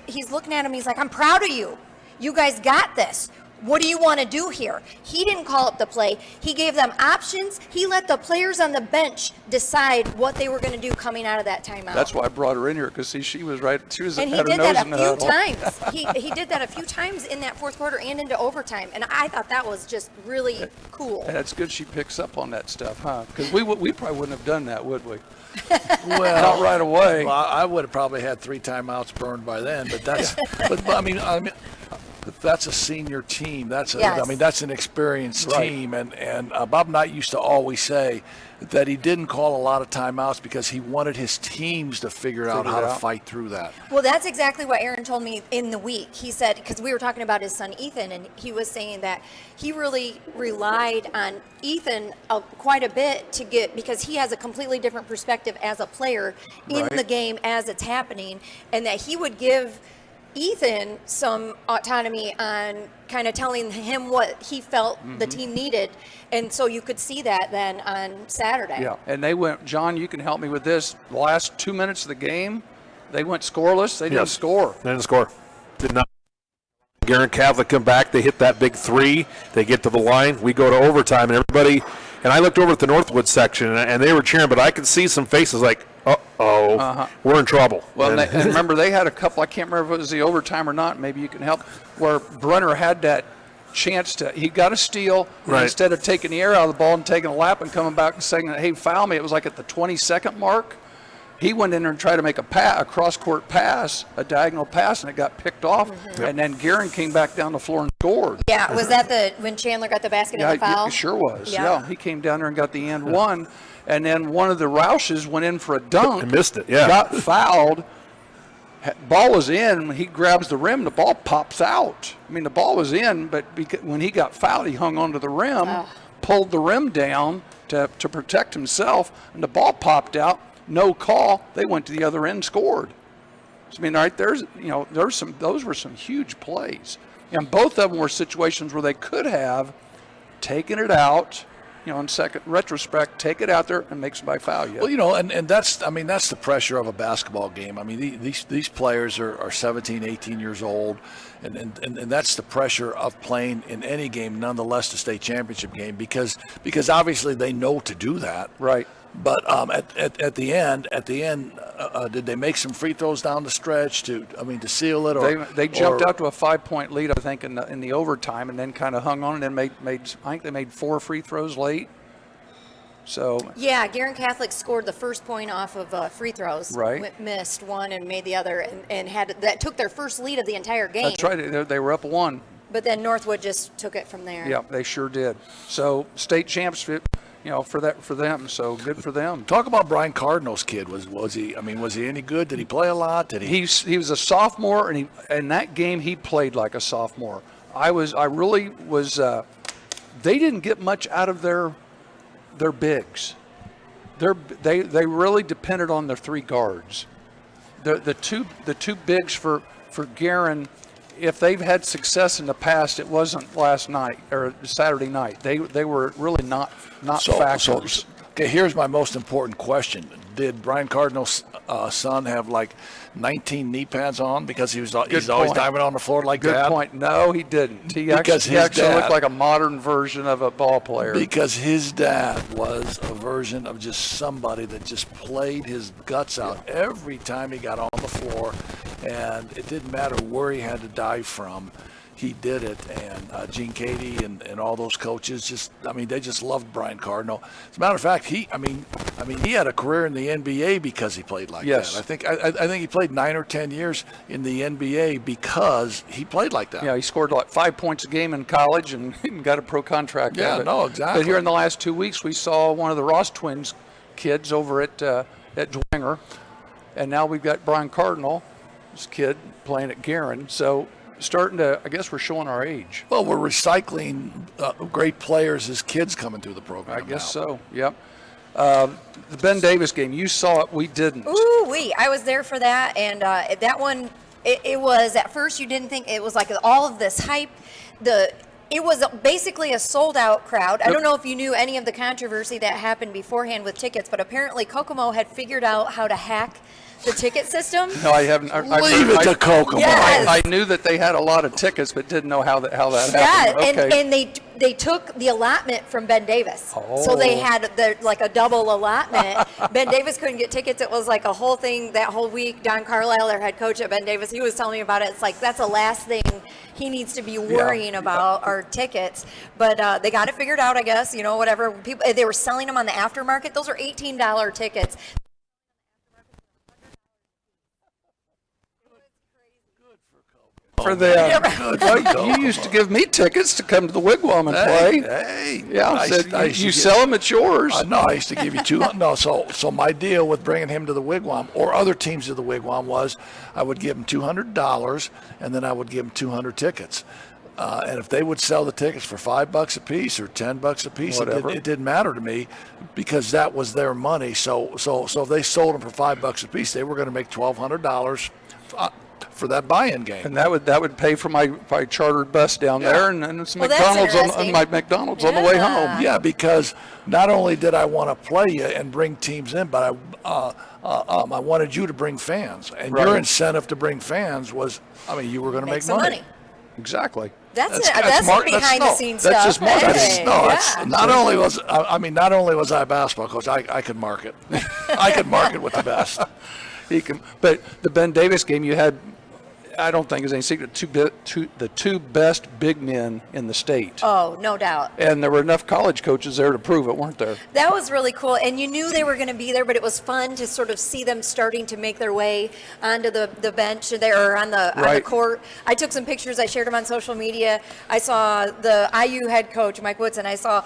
he's looking at him, he's like, I'm proud of you. You guys got this. What do you want to do here? He didn't call up the play. He gave them options. He let the players on the bench decide what they were going to do coming out of that timeout. That's why I brought her in here, because she was right. She was and at he her did nose that in a the few huddle. times. He did that a few times in that fourth quarter and into overtime, and I thought that was just really cool. And that's good she picks up on that stuff, huh? Because we probably wouldn't have done that, would we? Well, not right away. Well, I would have probably had 3 timeouts burned by then, but that's. but I mean, But that's a senior team. That's Yes. that's an experienced Right. team. And Bob Knight used to always say that he didn't call a lot of timeouts because he wanted his teams to figure out how to fight through that. Well, that's exactly what Aaron told me in the week. He said, because we were talking about his son Ethan, and he was saying that he really relied on Ethan quite a bit to get, because he has a completely different perspective as a player in the game as it's happening, and that he would give Ethan some autonomy on kind of telling him what he felt the team needed. And so you could see that then on Saturday. Yeah, and they went, John, you can help me with this. The last 2 minutes of the game, they went scoreless. They didn't score. They didn't score. Did not. Garrett Catholic come back. They hit that big three. They get to the line. We go to overtime, and everybody. And I looked over at the Northwood section, and they were cheering, but I could see some faces like, we're in trouble. Well, and remember, they had a couple, I can't remember if it was the overtime or not, maybe you can help, where Brunner had that chance to, he got a steal, and instead of taking the air out of the ball and taking a lap and coming back and saying, hey, foul me, it was like at the 22nd mark. He went in there and tried to make a cross-court pass, a diagonal pass, and it got picked off. And then Guerin came back down the floor and scored. Yeah, was that when Chandler got the basket and the foul? It sure was. Yeah, he came down there and got the and one. And then one of the Roushes went in for a dunk. And missed it, yeah. Got fouled. Ball was in. When he grabs the rim, the ball pops out. I mean, the ball was in, but when he got fouled, he hung onto the rim, pulled the rim down to protect himself, and the ball popped out. No call. They went to the other end, scored. So, I mean, right there's those were some huge plays, and both of them were situations where they could have taken it out. In second retrospect, take it out there and make somebody foul you. Well, and that's the pressure of a basketball game. I mean, these players are 17, 18 years old, and that's the pressure of playing in any game, nonetheless, the state championship game, because obviously they know to do that. Right. But at the end, did they make some free throws down the stretch to seal it? Or they jumped out to a 5-point lead, I think, in the overtime, and then kind of hung on, and then I think they made 4 free throws late. So yeah, Guerin Catholic scored the first point off of free throws. Right. Missed one and made the other, and had that took their first lead of the entire game. That's right. They were up 1. But then Northwood just took it from there. Yeah, they sure did. So state championship. For them, so good for them. Talk about Brian Cardinal's kid. Was he any good? Did he play a lot? He was a sophomore, and in that game he played like a sophomore. I really was. They didn't get much out of their bigs. They really depended on their 3 guards. The two bigs for Guerin. If they've had success in the past, it wasn't last night or Saturday night. They were really not factors. Okay, here's my most important question: did Brian Cardinal's son have like 19 knee pads on because he's always diving on the floor like that? Good point. No, he didn't. He actually looked like a modern version of a ball player. Because his dad was a version of just somebody that just played his guts out every time he got on the floor, and it didn't matter where he had to dive from. He did it, and Gene Cady and all those coaches they just loved Brian Cardinal. As a matter of fact, he had a career in the NBA because he played like that. I think he played 9 or 10 years in the NBA because he played like that. Yeah, he scored like 5 points a game in college and got a pro contract. Yeah, no, exactly. But here in the last 2 weeks, we saw one of the Ross twins kids over at Dwenger, and now we've got Brian Cardinal, this kid, playing at Guerin. So. I guess we're showing our age. Well, we're recycling great players as kids coming through the program. I guess so, yep. The Ben Davis game, you saw it, we didn't. I was there for that, and that one, it was, at first you didn't think, it was like all of this hype. It was basically a sold-out crowd. I don't know if you knew any of the controversy that happened beforehand with tickets, but apparently Kokomo had figured out how to hack the ticket system. No, I haven't. Leave it to Kokomo. Yes. I knew that they had a lot of tickets, but didn't know how that happened. Yeah, okay. and they took the allotment from Ben Davis. So they had like a double allotment. Ben Davis couldn't get tickets. It was like a whole thing that whole week. Don Carlisle, their head coach at Ben Davis, he was telling me about it. It's like that's the last thing he needs to be worrying about are tickets. But they got it figured out, I guess. Whatever. People, they were selling them on the aftermarket. Those are $18 tickets. for them. Good. You used to give me tickets to come to the Wigwam and play. Hey, Yeah, I said, you sell them, it's yours. No, I used to give you $200. No, so my deal with bringing him to the Wigwam or other teams to the Wigwam was I would give him $200 and then I would give him 200 tickets. And if they would sell the tickets for $5 a piece or $10 a piece, it didn't matter to me because that was their money. So if they sold them for $5 a piece, they were going to make $1,200 for that buy-in game. And that would pay for my chartered bus down there and some McDonald's on my McDonald's on the way home. Yeah, because not only did I want to play you and bring teams in, but I wanted you to bring fans. And your incentive to bring fans was, you were going to make money. Exactly. That's some behind the scenes stuff. That's just marketing. Not only was I a basketball coach, I could market. I could market with the best. But the Ben Davis game, you had, I don't think is any secret, the two best big men in the state. Oh, no doubt. And there were enough college coaches there to prove it, weren't there? That was really cool. And you knew they were going to be there, but it was fun to sort of see them starting to make their way onto the bench there or on the court. I took some pictures. I shared them on social media. I saw the IU head coach, Mike Woodson. I saw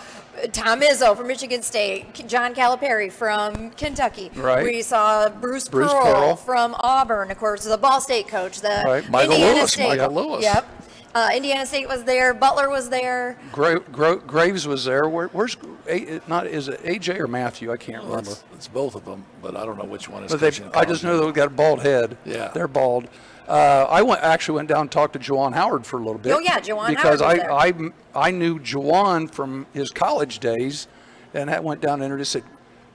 Tom Izzo from Michigan State, John Calipari from Kentucky. Right. We saw Bruce Pearl from Auburn, of course, the Ball State coach. Michael Lewis. Yep. Indiana State was there. Butler was there. Graves was there. Where's is it AJ or Matthew? I can't remember. It's both of them, but I don't know which one is. But I just know they've got a bald head. Yeah, they're bald. I actually went down and talked to Juwan Howard for a little bit. Oh yeah, Juwan because Howard was there. I knew Juwan from his college days, and I went down and introduced. Said,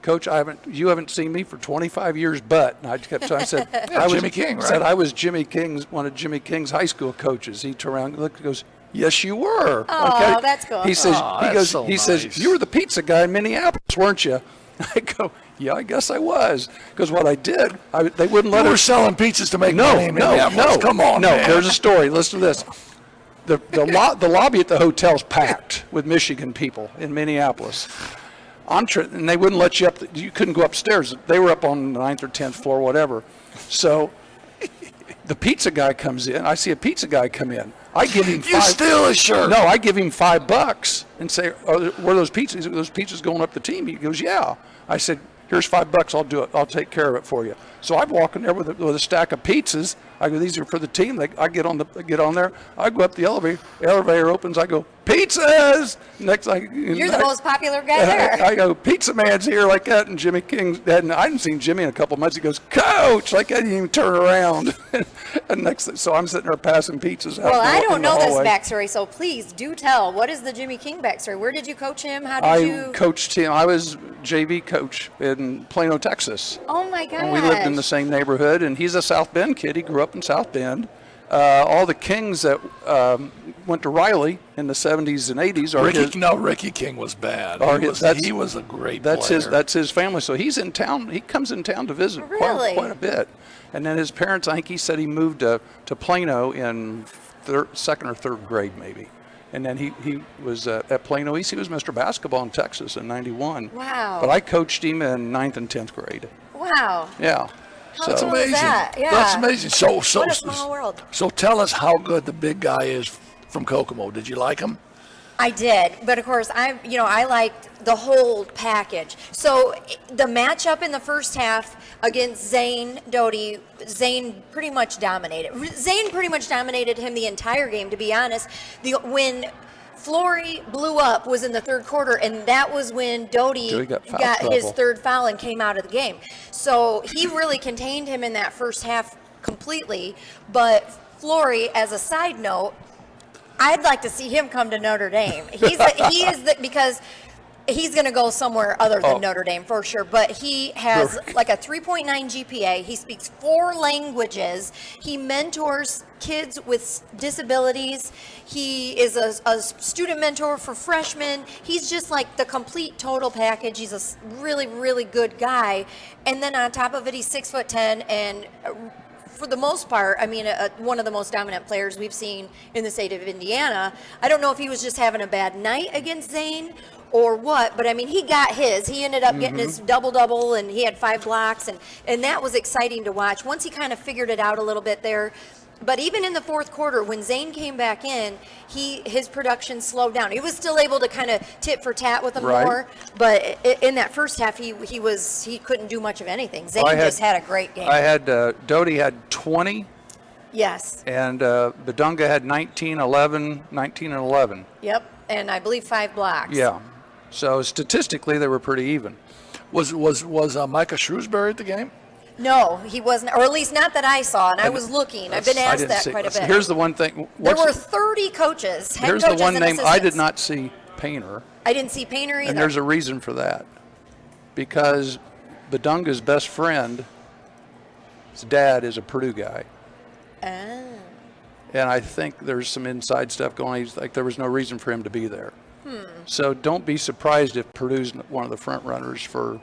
Coach, you haven't seen me for 25 years, but and I kept trying. I said, I was Jimmy King, right? Said I was one of Jimmy King's high school coaches. He turned around and looked and goes, yes, you were. Oh, that's cool. He says, he says, you were the pizza guy in Minneapolis, weren't you? I go, yeah, I guess I was. Because what I did, they wouldn't let us. You were selling pizzas to make money in Minneapolis. No, come on, man. There's a story. Listen to this. The lobby at the hotel's packed with Michigan people in Minneapolis. And they wouldn't let you up. You couldn't go upstairs. They were up on the 9th or 10th floor, whatever. So the pizza guy comes in. I see a pizza guy come in. I give him You steal his shirt. No, I give him $5 and say, were those pizzas? Those pizzas going up the team? He goes, yeah. I said, here's $5. I'll do it. I'll take care of it for you. So I'm walking there with a stack of pizzas. I go, these are for the team. I get on there. I go up the elevator. Elevator opens. I go, pizzas. Next, you're the most popular guy there. I go, pizza man's here like that. And Jimmy King I hadn't seen Jimmy in a couple of months. He goes, Coach, like I didn't even turn around. And so I'm sitting there passing pizzas out. Well, I don't know this backstory, so please do tell. What is the Jimmy King backstory? Where did you coach him? How did you? I coached him. I was JV coach in Plano, Texas. Oh my gosh. And we lived in the same neighborhood, and he's a South Bend kid. He grew up in South Bend. All the Kings that went to Riley in the 70s and 80s Ricky King was bad. He was a great player. That's his family. So he's in town. He comes in town to visit quite a bit. And then his parents, I think he said he moved to Plano in second or third grade maybe. And then he was at Plano East. He was Mr. Basketball in Texas in '91. Wow. But I coached him in 9th and 10th grade. Wow. Yeah. That's amazing. Yeah. That's amazing. What a small world. So tell us how good the big guy is from Kokomo. Did you like him? I did, but of course I liked the whole package. So the matchup in the first half against Zane Doty, Zane pretty much dominated him the entire game, to be honest. When Flory blew up was in the third quarter, and that was when Doty got his third foul and came out of the game. So he really contained him in that first half completely. But Flory, as a side note, I'd like to see him come to Notre Dame. Because he's going to go somewhere other than Notre Dame for sure. But he has like a 3.9 GPA. He speaks 4 languages. He mentors kids with disabilities. He is a student mentor for freshmen. He's just like the complete total package. He's a really, really good guy. And then on top of it, he's 6'10" and for the most part, one of the most dominant players we've seen in the state of Indiana. I don't know if he was just having a bad night against Zane or what, but he got his. He ended up getting his double-double, and he had 5 blocks, and that was exciting to watch. Once he kind of figured it out a little bit there, But even in the fourth quarter, when Zane came back in, his production slowed down. He was still able to kind of tit for tat with them more, but in that first half, he couldn't do much of anything. Zane just had a great game. I had Doty had 20. Yes. And Badunga had 19 and 11. Yep, and I believe 5 blocks. Yeah. So statistically, they were pretty even. Was Micah Shrewsbury at the game? No, he wasn't, or at least not that I saw, and I was looking. I've been asked that quite a bit. Here's the one thing. There were 30 coaches, head here's coaches the one and name I did assistants. not see, Painter. I didn't see Painter either. And there's a reason for that. Because Badunga's best friend, his dad, is a Purdue guy. Oh. And I think there's some inside stuff going on. He's like, there was no reason for him to be there. So don't be surprised if Purdue's one of the front runners for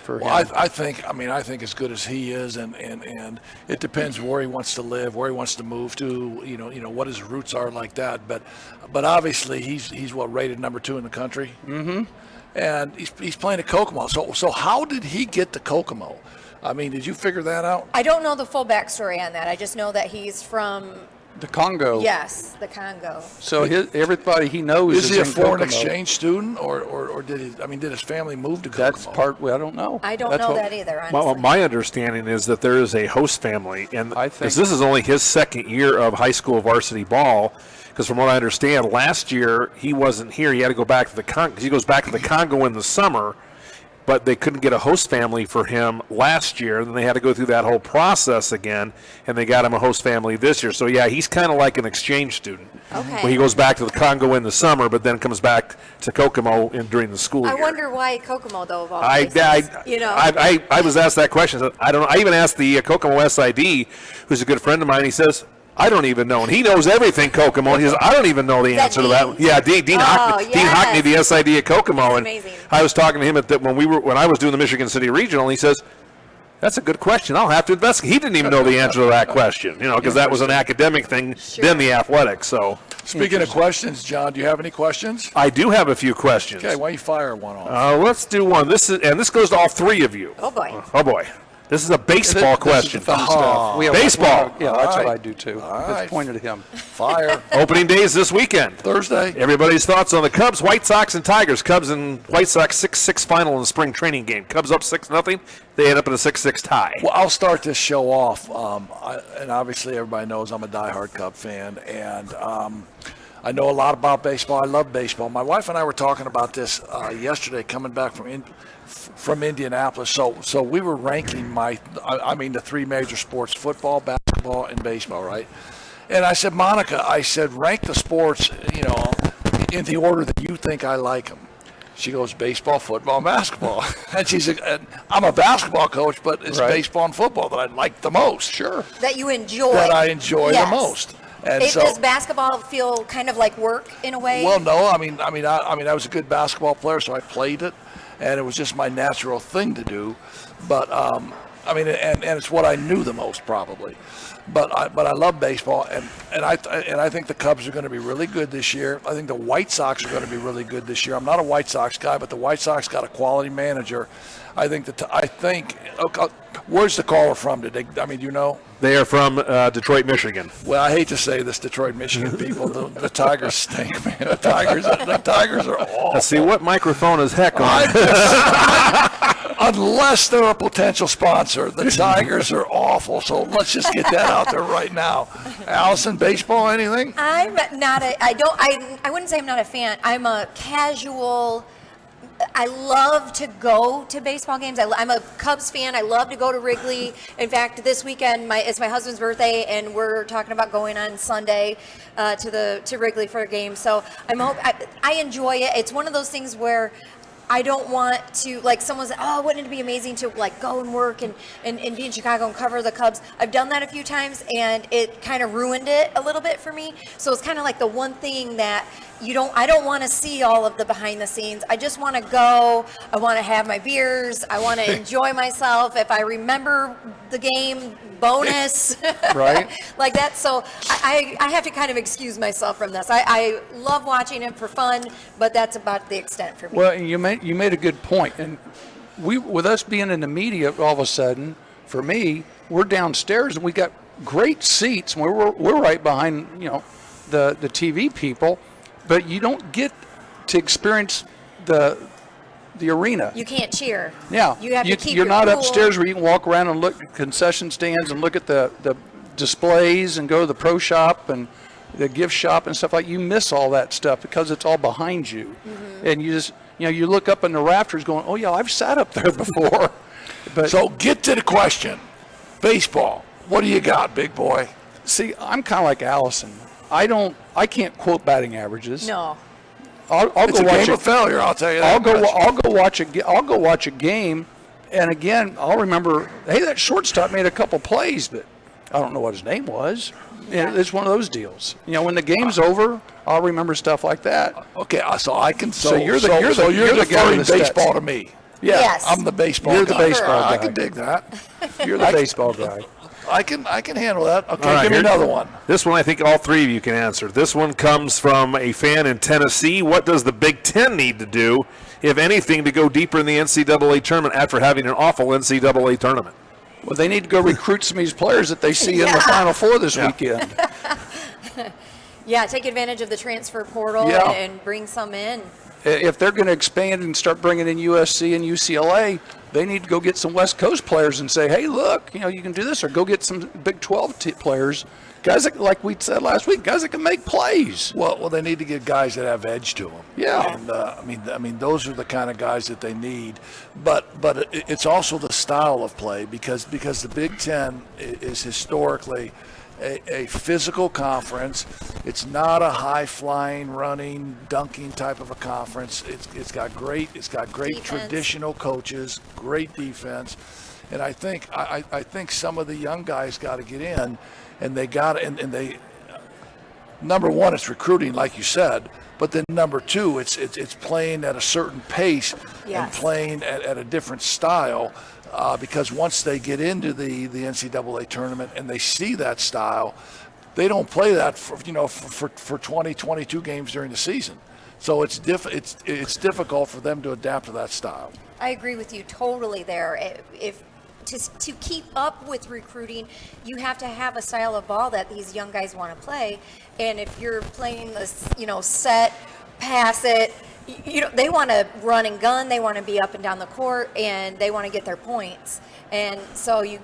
him. I think as good as he is, and it depends where he wants to live, where he wants to move to, you know what his roots are like that. But obviously he's rated number 2 in the country. Mm-hmm. And he's playing at Kokomo. So how did he get to Kokomo? I mean, did you figure that out? I don't know the full backstory on that. I just know that he's from the Congo. Yes, the Congo. So everybody he knows is he a foreign Kokomo. exchange student, or did he? I mean, did his family move to Kokomo? That's part. I don't know. I don't know that either. Honestly. Well, my understanding is that there is a host family, and I think this is only his second year of high school varsity ball. Because from what I understand, last year he wasn't here. He had to go back to the Congo. Because he goes back to the Congo in the summer, but they couldn't get a host family for him last year. Then they had to go through that whole process again, and they got him a host family this year. So yeah, he's kind of like an exchange student. Okay. Where he goes back to the Congo in the summer, but then comes back to Kokomo during the school year. I wonder why Kokomo, though, of all I was asked that question. I don't know. I even asked the Kokomo SID, who's a good friend of mine. He says, I don't even know. And he knows everything Kokomo. And he says, I don't even know the answer to that. Yeah, Dean Hockney, Dean Hockney, the SID at Kokomo. That's and amazing. I was talking to him when I was doing the Michigan City Regional, and he says, that's a good question. I'll have to investigate. He didn't even know the answer to that question, because that was an academic thing, then the athletics. So, speaking of questions, John, do you have any questions? I do have a few questions. Okay, why don't you fire one off? Let's do one. This goes to all 3 of you. Oh boy. Oh boy. This is a baseball question. This is the fun stuff. Baseball. Yeah, that's right. what I do too. Let's point at him. Fire. Opening day is this weekend. Thursday. Everybody's thoughts on the Cubs, White Sox, and Tigers. Cubs and White Sox 6-6 final in the spring training game. Cubs up 6-0. They end up in a 6-6 tie. Well, I'll start this show off, and obviously everybody knows I'm a diehard Cub fan, and I know a lot about baseball. I love baseball. My wife and I were talking about this yesterday, coming back from Indianapolis. So we were ranking the 3 major sports: football, basketball, and baseball, right? And I said, Monica, rank the sports, in the order that you think I like them. She goes, baseball, football, and basketball. And she said, I'm a basketball coach, but it's baseball and football that I like the most. Sure. That you enjoy. That I enjoy the most. And does basketball feel kind of like work in a way? Well, no. I was a good basketball player, so I played it, and it was just my natural thing to do. But and it's what I knew the most probably. But I love baseball, and I think the Cubs are going to be really good this year. I think the White Sox are going to be really good this year. I'm not a White Sox guy, but the White Sox got a quality manager. Where's the caller from? Do you know? They are from Detroit, Michigan. Well, I hate to say this, Detroit, Michigan people. The Tigers stink, man. The Tigers are awful. Let's see, what microphone is Heck on? Unless they're a potential sponsor, the Tigers are awful. So let's just get that out there right now. Allison, baseball, anything? I'm not I wouldn't say I'm not a fan. I'm a casual. I love to go to baseball games. I'm a Cubs fan. I love to go to Wrigley. In fact, this weekend it's my husband's birthday, and we're talking about going on Sunday to Wrigley for a game. So I enjoy it. It's one of those things where I don't want to, like, someone said, oh, wouldn't it be amazing to, like, go and work and be in Chicago and cover the Cubs? I've done that a few times, and it kind of ruined it a little bit for me. So it's kind of like the one thing that I don't want to see all of the behind the scenes. I just want to go. I want to have my beers. I want to enjoy myself. If I remember the game, bonus. Right. Like that. So I have to kind of excuse myself from this. I love watching it for fun, but that's about the extent for me. Well, you made a good point. And with us being in the media, all of a sudden, for me, we're downstairs and we got great seats. We're right behind, the TV people, but you don't get to experience the arena. You can't cheer. Yeah. You have to keep You're your not cool. upstairs where you can walk around and look at concession stands and look at the displays and go to the pro shop and the gift shop and stuff like. You miss all that stuff because it's all behind you, and you just you look up in the rafters going, oh yeah, I've sat up there before. But So get to the question. Baseball. What do you got, big boy? see, I'm kind of like Allison. I can't quote batting averages. No. I'll It's go a watch game of failure, I'll tell you that. I'll go watch a game, and again, I'll remember, hey, that shortstop made a couple plays, but I don't know what his name was. And it's one of those deals. When the game's over, I'll remember stuff like that. Okay, so I can. So you're the guy deferring with the baseball stats. to me. Yeah, Yes. I'm the baseball You're guy. the baseball I guy. can dig that. you're the baseball guy. I can handle that. Okay, All right, give me here- another one. This one I think all three of you can answer. This one comes from a fan in Tennessee. What does the Big Ten need to do, if anything, to go deeper in the NCAA tournament after having an awful NCAA tournament? Well, they need to go recruit some of these players that they see in the Final Four this weekend. Yeah, take advantage of the transfer portal Yeah. and bring some in. If they're going to expand and start bringing in USC and UCLA, they need to go get some West Coast players and say, hey, look, you can do this, or go get some Big 12 players, guys that, like we said last week, guys that can make plays. Well, they need to get guys that have edge to them. Yeah. And I mean, those are the kind of guys that they need. But it's also the style of play because the Big Ten is historically a physical conference. It's not a high-flying, running, dunking type of a conference. It's got great Defense. traditional coaches, great defense, and I think some of the young guys got to get in, and they number one, it's recruiting, like you said. But then number two, it's playing at a certain pace and Yes. playing at a different style. Because once they get into the NCAA tournament and they see that style, they don't play that for 20, 22 games during the season. So it's difficult for them to adapt to that style. I agree with you totally there. If to keep up with recruiting, you have to have a style of ball that these young guys want to play. And if you're playing this, set, pass it, they want to run and gun, they want to be up and down the court, and they want to get their points. And so you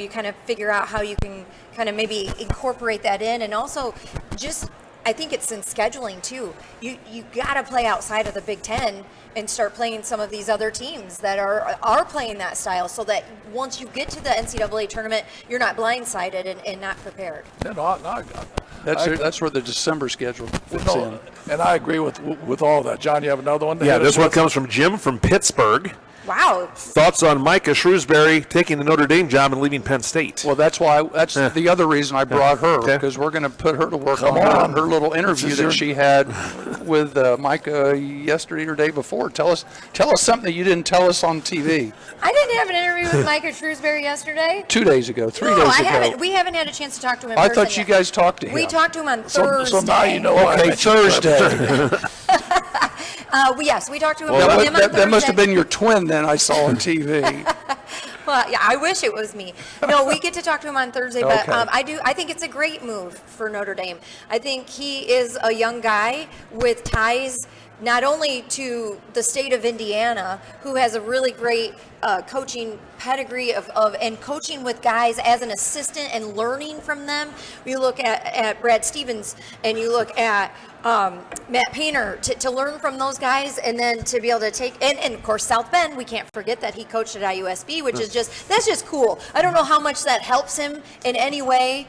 kind of figure out how you can kind of maybe incorporate that in, and also just I think it's in scheduling too. You got to play outside of the Big Ten and start playing some of these other teams that are playing that style, so that once you get to the NCAA tournament, you're not blindsided and not prepared. That's where the December schedule fits in. And I agree with all that. John, you have another one? Yeah, this one comes from Jim from Pittsburgh. Wow. Thoughts on Micah Shrewsbury taking the Notre Dame job and leaving Penn State? Well, that's the other reason I brought her, Okay. because we're going to put her to work Come on on. her little interview that she had with Micah yesterday or day before. Tell us something that you didn't tell us on TV I didn't have an interview with Micah Shrewsbury yesterday. 2 days ago, 3 No, days I ago. haven't. We haven't had a chance to talk to him in I person thought you yet. guys talked to him. We talked to him on Thursday. So now you know why I Okay, mentioned Thursday. Yes, we talked to him on Thursday. that must have been your twin then I saw on TV. Well, yeah, I wish it was me. No, we get to talk to him on Thursday, but Okay. I think it's a great move for Notre Dame. I think he is a young guy with ties not only to the state of Indiana, who has a really great coaching pedigree and coaching with guys as an assistant and learning from them. You look at Brad Stevens and you look at Matt Painter to learn from those guys, and then to be able to take and of course South Bend, we can't forget that he coached at IUSB, which is that's just cool. I don't know how much that helps him in any way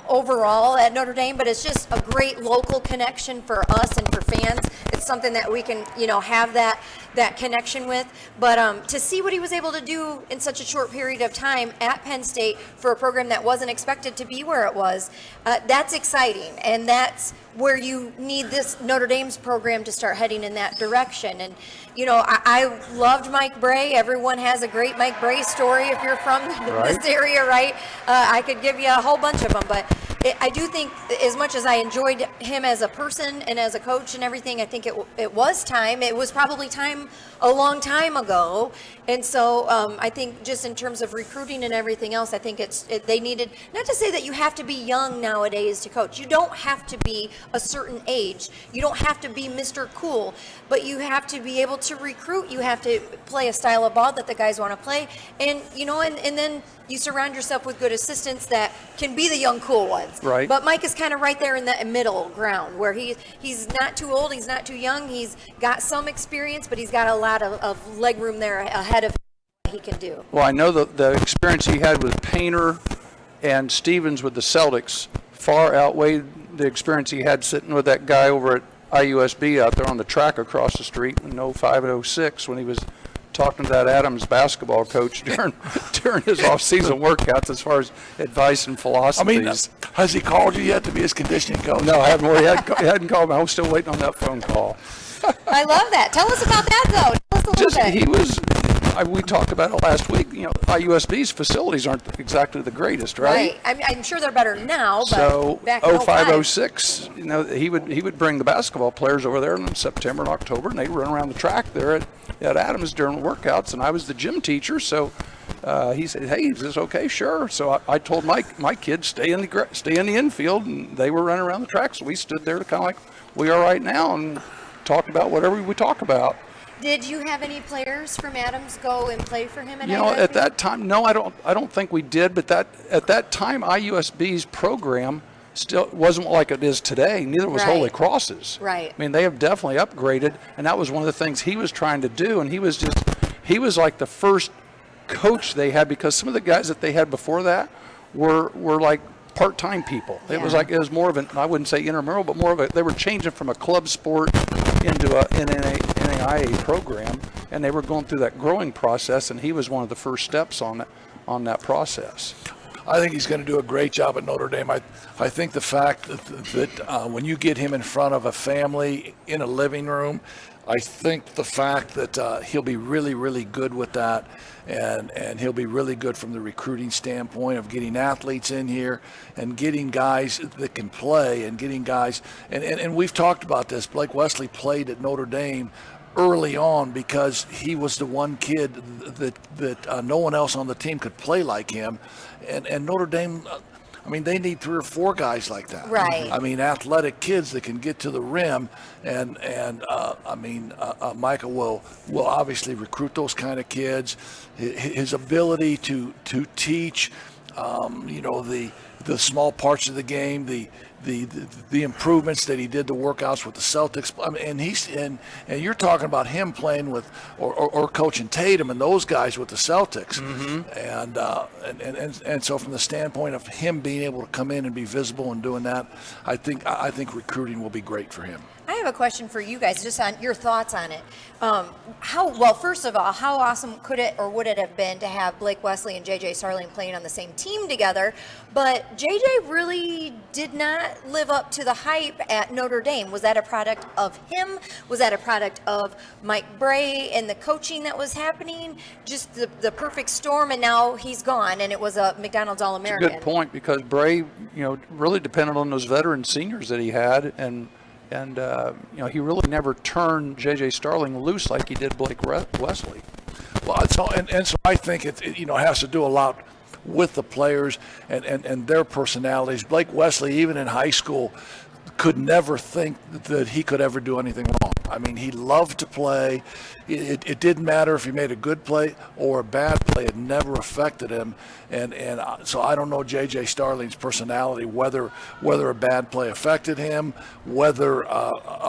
overall at Notre Dame, but it's just a great local connection for us and for fans. It's something that we can have that connection with. But to see what he was able to do in such a short period of time at Penn State for a program that wasn't expected to be where it was, that's exciting, and that's where you need this Notre Dame's program to start heading in that direction. And I loved Mike Bray. Everyone has a great Mike Bray story if you're from this area, right? I could give you a whole bunch of them, but I do think, as much as I enjoyed him as a person and as a coach and everything, I think it was time. It was probably time a long time ago. And so I think just in terms of recruiting and everything else, I think they needed, not to say that you have to be young nowadays to coach. You don't have to be a certain age. You don't have to be Mr. Cool, but you have to be able to recruit. You have to play a style of ball that the guys want to play. And, and then you surround yourself with good assistants that can be the young cool ones. Right. But Mike is kind of right there in the middle ground where he's not too old, he's not too young, he's got some experience, but he's got a lot of leg room there ahead of him he can do. Well, I know the experience he had with Painter and Stevens with the Celtics far outweighed the experience he had sitting with that guy over at IUSB out there on the track across the street in 05 and 06 when he was talking to that Adams basketball coach during his off-season workouts as far as advice and philosophies. I mean, has he called you yet to be his conditioning coach? No, I haven't. He hadn't called me. I was still waiting on that phone call. I love that. Tell us about that, though. Tell us a little bit. He was. We talked about it last week. IUSB's facilities aren't exactly the greatest, right? Right. I'm sure they're better now, but so back in 05, 06, he would bring the basketball players over there in September and October, and they'd run around the track there at Adams during workouts, and I was the gym teacher, so he said, "Hey, is this okay?" Sure. So I told my kids stay in the infield, and they were running around the track, so we stood there kind of like we are right now and talked about whatever we talk about. Did you have any players from Adams go and play for him at at that time, no, I don't think we did, but at that time IUSB's program still wasn't like it is today. Neither was Holy Cross's. Right. I mean, they have definitely upgraded, and that was one of the things he was trying to do, and he was like the first coach they had, because some of the guys that they had before that were like part-time people. It was more of an, I wouldn't say intramural, but more of they were changing from a club sport into an NAIA program, and they were going through that growing process, and he was one of the first steps on that process. I think he's going to do a great job at Notre Dame. I think the fact that when you get him in front of a family in a living room, I think the fact that he'll be really, really good with that, and he'll be really good from the recruiting standpoint of getting athletes in here and getting guys that can play and getting guys. And we've talked about this. Blake Wesley played at Notre Dame early on because he was the one kid that no one else on the team could play like him. And Notre Dame, I mean, they need 3 or 4 guys like that. Right. I mean, athletic kids that can get to the rim, and Michael will obviously recruit those kind of kids. His ability to teach, the small parts of the game, the improvements that he did, the workouts with the Celtics. I mean, and you're talking about him playing with or coaching Tatum and those guys with the Celtics. Mm-hmm. And so from the standpoint of him being able to come in and be visible and doing that, I think recruiting will be great for him. I have a question for you guys, just on your thoughts on it. First of all, how awesome could it or would it have been to have Blake Wesley and J.J. Starling playing on the same team together? But J.J. really did not live up to the hype at Notre Dame. Was that a product of him? Was that a product of Mike Bray and the coaching that was happening? Just the perfect storm, and now he's gone, and it was a McDonald's All-American. It's a good point, because Bray, really depended on those veteran seniors that he had, and he really never turned J.J. Starling loose like he did Blake Wesley. Well, so I think it has to do a lot with the players and their personalities. Blake Wesley, even in high school, could never think that he could ever do anything wrong. I mean, he loved to play. It didn't matter if he made a good play or a bad play. It never affected him. And so I don't know J.J. Starling's personality, whether a bad play affected him, whether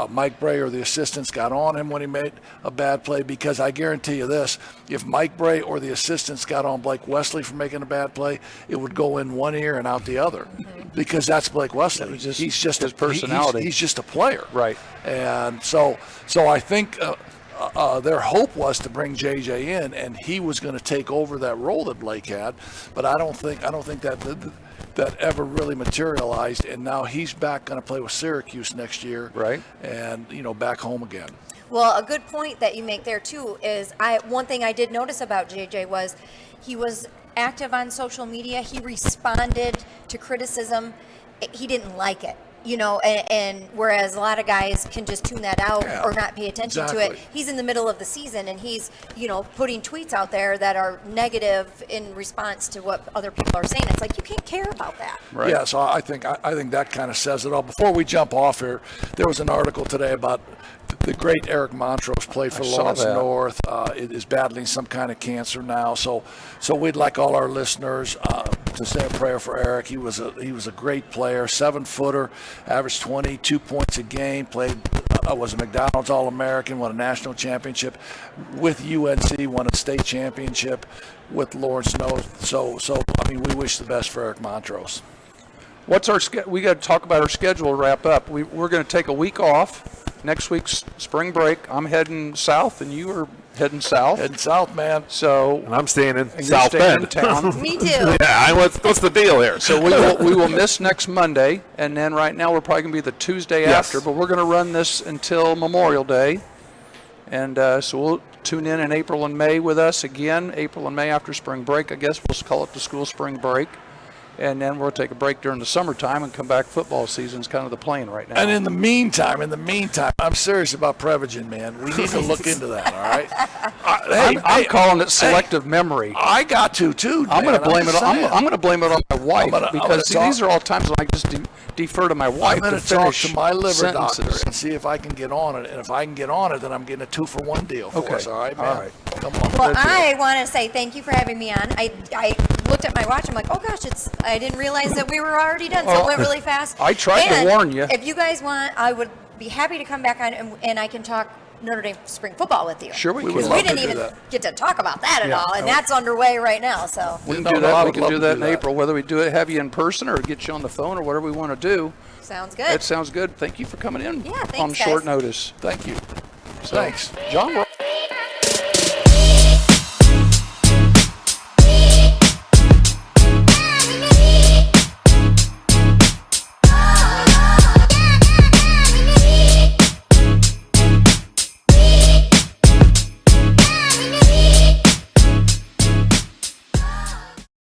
Mike Bray or the assistants got on him when he made a bad play. Because I guarantee you this, if Mike Bray or the assistants got on Blake Wesley for making a bad play, it would go in one ear and out the other. Mm-hmm. Because that's Blake Wesley. He's just his personality. He's just a player. Right. And so I think their hope was to bring JJ in, and he was going to take over that role that Blake had. But I don't think that ever really materialized. And now he's back going to play with Syracuse next year. Right. And back home again. Well, a good point that you make there too is one thing I did notice about JJ was he was active on social media. He responded to criticism he didn't like it. And whereas a lot of guys can just tune that out or not pay attention to it, he's in the middle of the season and he's, putting tweets out there that are negative in response to what other people are saying. It's like, you can't care about that. Right. Yeah, so I think that kind of says it all. Before we jump off here, there was an article today about the great Eric Montrose played for Lawrence North. Is battling some kind of cancer now. So we'd like all our listeners to say a prayer for Eric. He was a great player, 7-footer, averaged 22 points a game, played was a McDonald's All-American, won a national championship with UNC, won a state championship with Lawrence North. So we wish the best for Eric Montrose. What's our we got to talk about our schedule to wrap up. We're going to take a week off. Next week's spring break. I'm heading south, and you are heading south. Heading south, man. So and I'm staying in South Bend. Town. Me too. Yeah, what's the deal here? So we will miss next Monday, and then right now we're probably going to be the Tuesday after. But we're going to run this until Memorial Day, and so we'll tune in April and May with us again. April and May after spring break, I guess we'll call it the school spring break. And then we'll take a break during the summertime and come back. Football season's kind of the plan right now. And in the meantime, I'm serious about Prevagen, man. We need to look into that, all right? I'm calling it selective memory. I got to too. I'm going to blame it. I'm going to blame it on my wife because these are all times when I just defer to my wife. I'm going to talk to my liver sentences. doctor and see if I can get on it. And if I can get on it, then I'm getting a 2-for-1 deal for us. All right, man. All right. Come on. Well, I want to say thank you for having me on. I looked at my watch. I'm like, oh gosh, I didn't realize that we were already done. So it went really fast. I tried to warn you. If you guys want, I would be happy to come back on and I can talk Notre Dame spring football with you. Sure, we can. We didn't even get to talk about that at all, and that's underway right now. So we can do that. We can do that in April, whether we have you in person or get you on the phone or whatever we want to do. Sounds good. That sounds good. Thank you for coming in thanks, on short guys. notice. Thank you. So, Thanks. John, we're